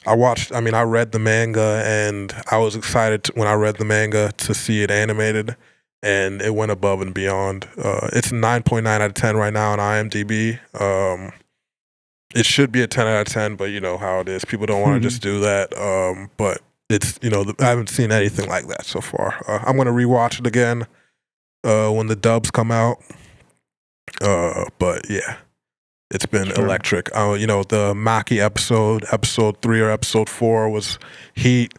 I read the manga, and I was excited when I read the manga to see it animated, and it went above and beyond. It's 9.9 out of 10 right now on IMDb. It should be a 10 out of 10, but you know how it is. People don't want to just do that. But it's, I haven't seen anything like that so far. I'm going to rewatch it again when the dubs come out. But yeah. It's been electric. The Maki episode 3 or episode 4 was heat.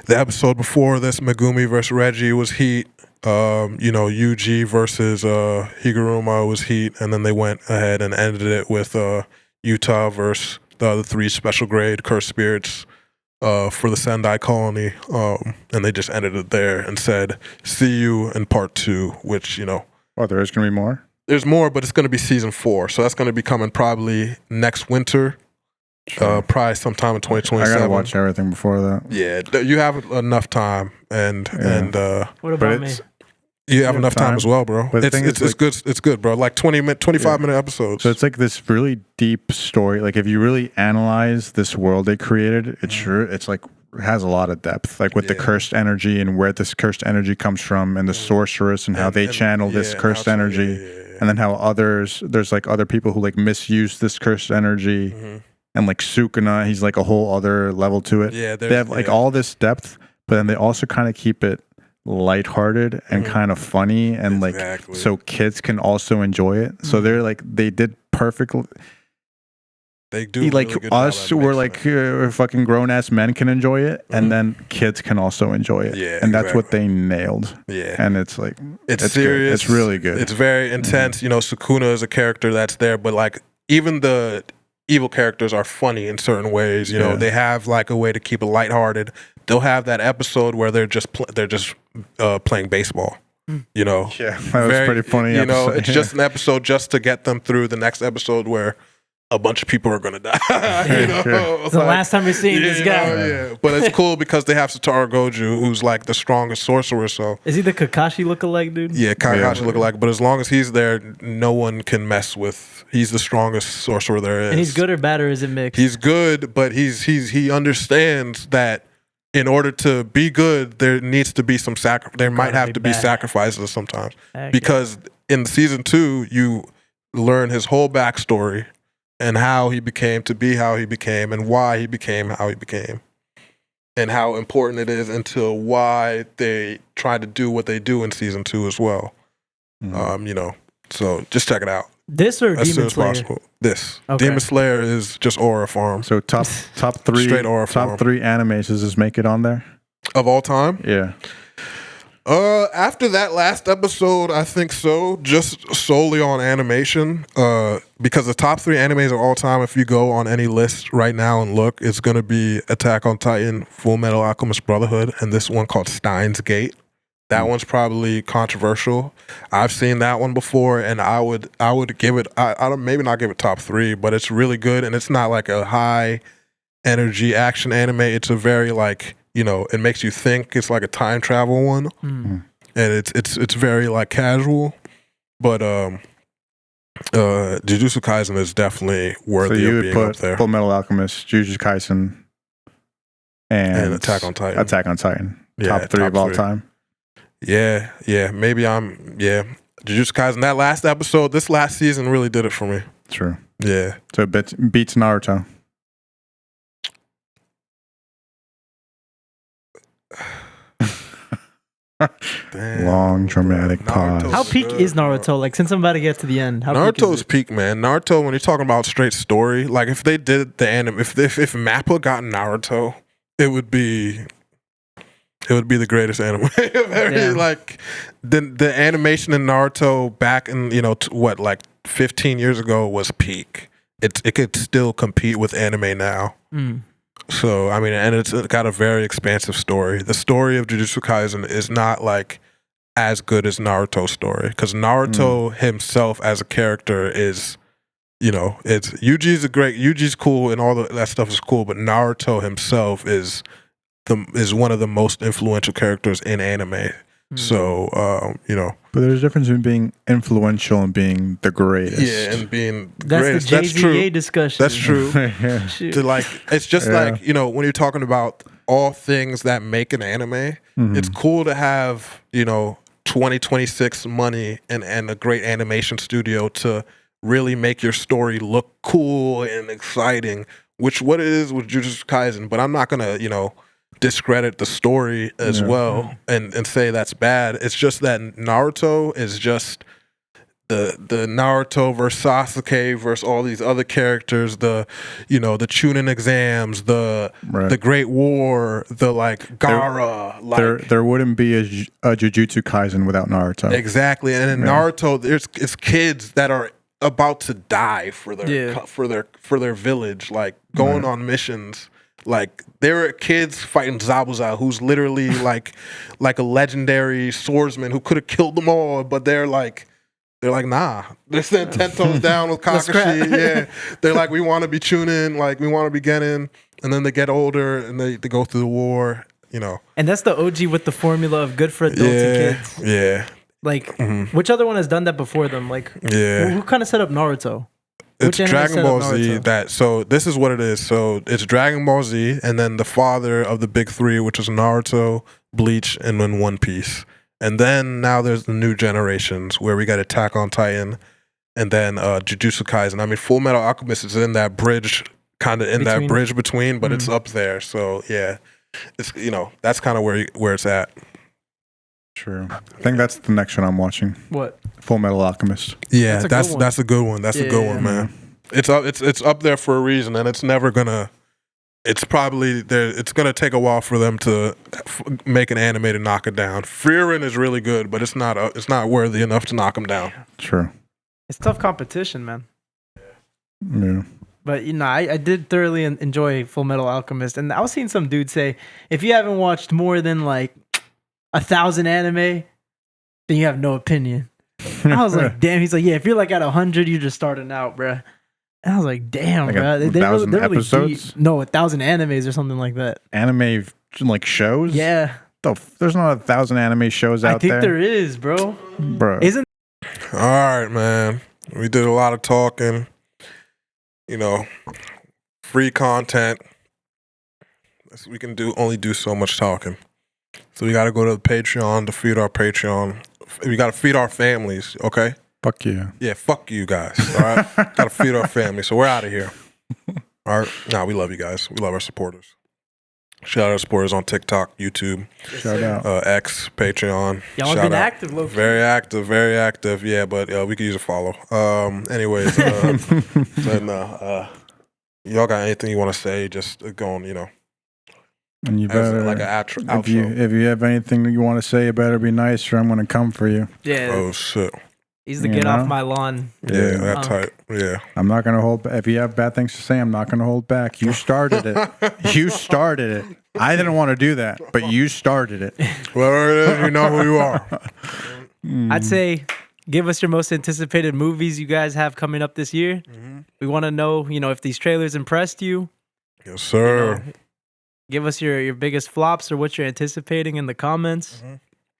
The episode before this, Megumi versus Reggie, was heat. Yuji versus Higuruma was heat. And then they went ahead and ended it with Yuta versus the other 3 special grade cursed spirits for the Sendai colony. And they just ended it there and said, see you in part 2, which, Oh, there is going to be more? There's more, but it's going to be season 4. So that's going to be coming probably next winter. Sure. Probably sometime in 2027. I got to watch everything before that. Yeah, you have enough time. And what about me? You have enough time as well, bro. It's good. It's good, bro. Like 25-minute episodes. So it's like this really deep story. Like if you really analyze this world they created, it's like has a lot of depth, like with the cursed energy and where this cursed energy comes from, and the sorceress and how they channel this cursed energy, and then how there's like other people who like misuse this cursed energy, and like Sukuna, he's like a whole other level to it. Yeah, they have like all this depth, but then they also kind of keep it lighthearted and kind of funny, and like so kids can also enjoy it. So they're like they did perfectly. They do like really good us, we're like fucking grown ass men can enjoy it, and then kids can also enjoy it. Yeah, and that's what they nailed. Yeah, and it's like it's serious. Good. It's really good. It's very intense. You know, Sukuna is a character that's there, but like even the evil characters are funny in certain ways. You know, they have like a way to keep it lighthearted. They'll have that episode where they're just playing baseball. You know, that was pretty funny. You know, it's just an episode just to get them through the next episode where a bunch of people are gonna die. You know? It's the last time we're seeing this guy. But it's cool because they have Satoru Goju, who's like the strongest sorcerer. So is he the Kakashi lookalike dude? Yeah, Kakashi lookalike. But as long as he's there, no one can mess with. He's the strongest sorcerer there is. And he's good or bad, or is it mixed? He's good, but he understands that in order to be good, there needs to be some There might have to be sacrifices sometimes. Because in season 2, you learn his whole backstory and how he became to be how he became, and why he became how he became, and how important it is until why they try to do what they do in season 2 as well. You know, so just check it out. This or as Demon Slayer? Possible. This. Demon Slayer is just Aura Farm. So top 3 straight Aura Farm. Top 3 animes, does this make it on there? Of all time? Yeah. After that last episode, I think so. Just solely on animation, because the top 3 animes of all time, if you go on any list right now and look, it's going to be Attack on Titan, Full Metal Alchemist Brotherhood, and this one called Steins Gate. That one's probably controversial. I've seen that one before, and I would give it. I don't maybe not give it top 3, but it's really good, and it's not like a high energy action anime. It's a very like. You know, it makes you think. It's like a time travel one, and it's very like casual. But Jujutsu Kaisen is definitely worthy of being up there. Full Metal Alchemist, Jujutsu Kaisen, and Attack on Titan. Attack on Titan, top 3 of all time. Yeah. Maybe Jujutsu Kaisen. That last episode, this last season, really did it for me. True. Yeah. So it beats Naruto. Damn, long dramatic pause. How peak is Naruto? Like, since I'm about to get to the end, how Naruto's peak, man. Naruto, when you're talking about straight story, like if they did the anime, if Mappa got Naruto, it would be the greatest anime. Like the animation in Naruto back in like 15 years ago was peak. It could still compete with anime now. So, I mean, and it's got a very expansive story. The story of Jujutsu Kaisen is not like as good as Naruto's story, because Naruto himself as a character is, it's Yuji's cool and all that stuff is cool, but Naruto himself is one of the most influential characters in anime. So, But there's a difference in being influential and being the greatest. Yeah, and being the That's greatest. the That's true. JZA discussion. That's true. To like, it's just like, when you're talking about all things that make an anime, it's cool to have, 2026 money and a great animation studio to really make your story look cool and exciting, which what it is with Jujutsu Kaisen. But I'm not going to, discredit the story as well and say that's bad. It's just that Naruto is just the Naruto versus Sasuke versus all these other characters, the Chunin exams, the Great War, the like Gaara. There wouldn't be a Jujutsu Kaisen without Naruto. Exactly. And in Naruto, it's kids that are about to die for their village, like going on missions. Like there are kids fighting Zabuza, who's literally like a legendary swordsman who could have killed them all, but they're like, nah. They're standing 10 toes down with Kakashi. Yeah, they're like, we want to be Chunin, like we want to be Genin, and then they get older and they go through the war, And that's the OG with the formula of good for adults and kids. Yeah. Like, which other one has done that before them? Like, who kind of set up Naruto? Which anime Dragon set Ball up Z. Naruto? So this is what it is. So it's Dragon Ball Z, and then the father of the big three, which is Naruto, Bleach, and then One Piece. And then now there's the new generations where we got Attack on Titan, and then Jujutsu Kaisen. I mean, Full Metal Alchemist is in that bridge, kind of in that Between- bridge between, but it's up there. So yeah, it's that's kind of where it's at. True. I think that's the next one I'm watching. What? Full Metal Alchemist. Yeah, That's a that's good one. that's a good one. That's a good Yeah. one, man. It's up there for a reason, and it's never gonna. It's probably there. It's gonna take a while for them to make an anime to knock it down. Frieren is really good, but it's not worthy enough to knock him down. True. It's tough competition, man. Yeah. But I did thoroughly enjoy Full Metal Alchemist, and I was seeing some dude say, if you haven't watched more than like 1,000 anime, then you have no opinion. And I was like, damn. He's like, yeah, if you're like at 100, you're just starting out, bruh. And I was like, damn, Like bro. 1,000 episodes? No, 1,000 animes or something like that. Anime like shows? Yeah, There's not 1,000 anime shows out I think there. there is, bro. Bro. Isn't All right, man. We did a lot of talking. Free content. We can only do so much talking. So we got to go to the Patreon to feed our Patreon. We got to feed our families, okay? Fuck you. Yeah, fuck you guys. All right, got to feed our family. So we're out of here. All right, we love you guys. We love our supporters. Shout out our supporters on TikTok, YouTube, Shout out. X, Patreon. y'all have Shout been out. active, low Very active, very active. Yeah, but we could use a follow. Anyways, y'all got anything you want to say? Just going, And you as better, like an outro. if you have anything that you want to say, it better be nice, or I'm going to come for you. Yeah, Oh shit. he's the You get know? off my lawn. Yeah, Yeah. that tight. Yeah. I'm not going to hold back. If you have bad things to say, I'm not going to hold back. You started it. You started it. I didn't want to do that, but you started it. Whatever it is, you know who you are. I'd say give us your most anticipated movies you guys have coming up this year. We want to know, if these trailers impressed you. Yes, sir. Give us your biggest flops or what you're anticipating in the comments.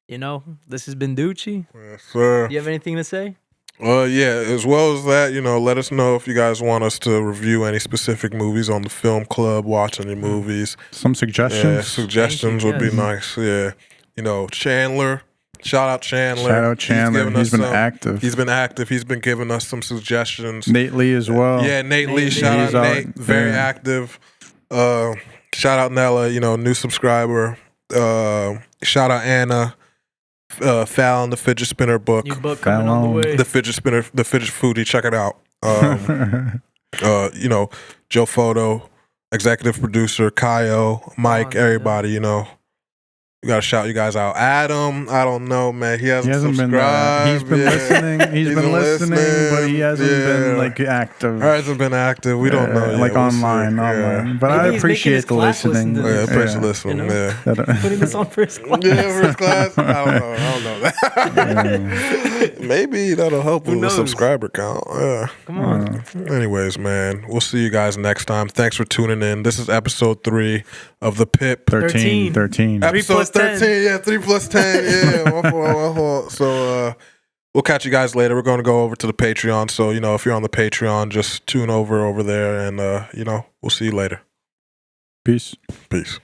This has been Ducci. Yes, sir. Do you have anything to say? Yeah, as well as that, let us know if you guys want us to review any specific movies on the film club, watch any movies. Some suggestions. Yeah, suggestions would be yes. nice. Yeah. Chandler. Shout out Chandler. Shout out Chandler. given He's us been some- active. He's been active. He's been giving us some suggestions. Nate Lee as well. Yeah, Nate Lee. Nate Shout Lee. out He's out Nate. Very there. active. Shout out Nella, new subscriber. Shout out Anna. Fallon, the fidget spinner book. New book coming on the Fallon. way. The fidget spinner, the fidget foodie. Check it out. Joe Photo, executive producer, Kaio, Mike, yeah. everybody, we gotta shout you guys out. Adam, I don't know, man. He hasn't, been. subscribed. He's been Yeah. listening. He's been listening, but he hasn't been like active. He hasn't been active. We don't know. yet. Like We'll see. online. Yeah. But Maybe I he's appreciate making his the class listen listening. to Yeah, this. appreciate Yeah. listening. You know? Yeah. Putting this on first class. Yeah, first class. I don't know. Maybe that'll help Who with the knows? subscriber count. Yeah. Come on. Anyways, man, we'll see you guys next time. Thanks for tuning in. This is episode 3 of the PIP. 13. 13. Episode 3 plus 10. 13. Yeah, 3 plus 10. Yeah, my fault. So we'll catch you guys later. We're going to go over to the Patreon. So, if you're on the Patreon, just tune over there and, we'll see you later. Peace. Peace.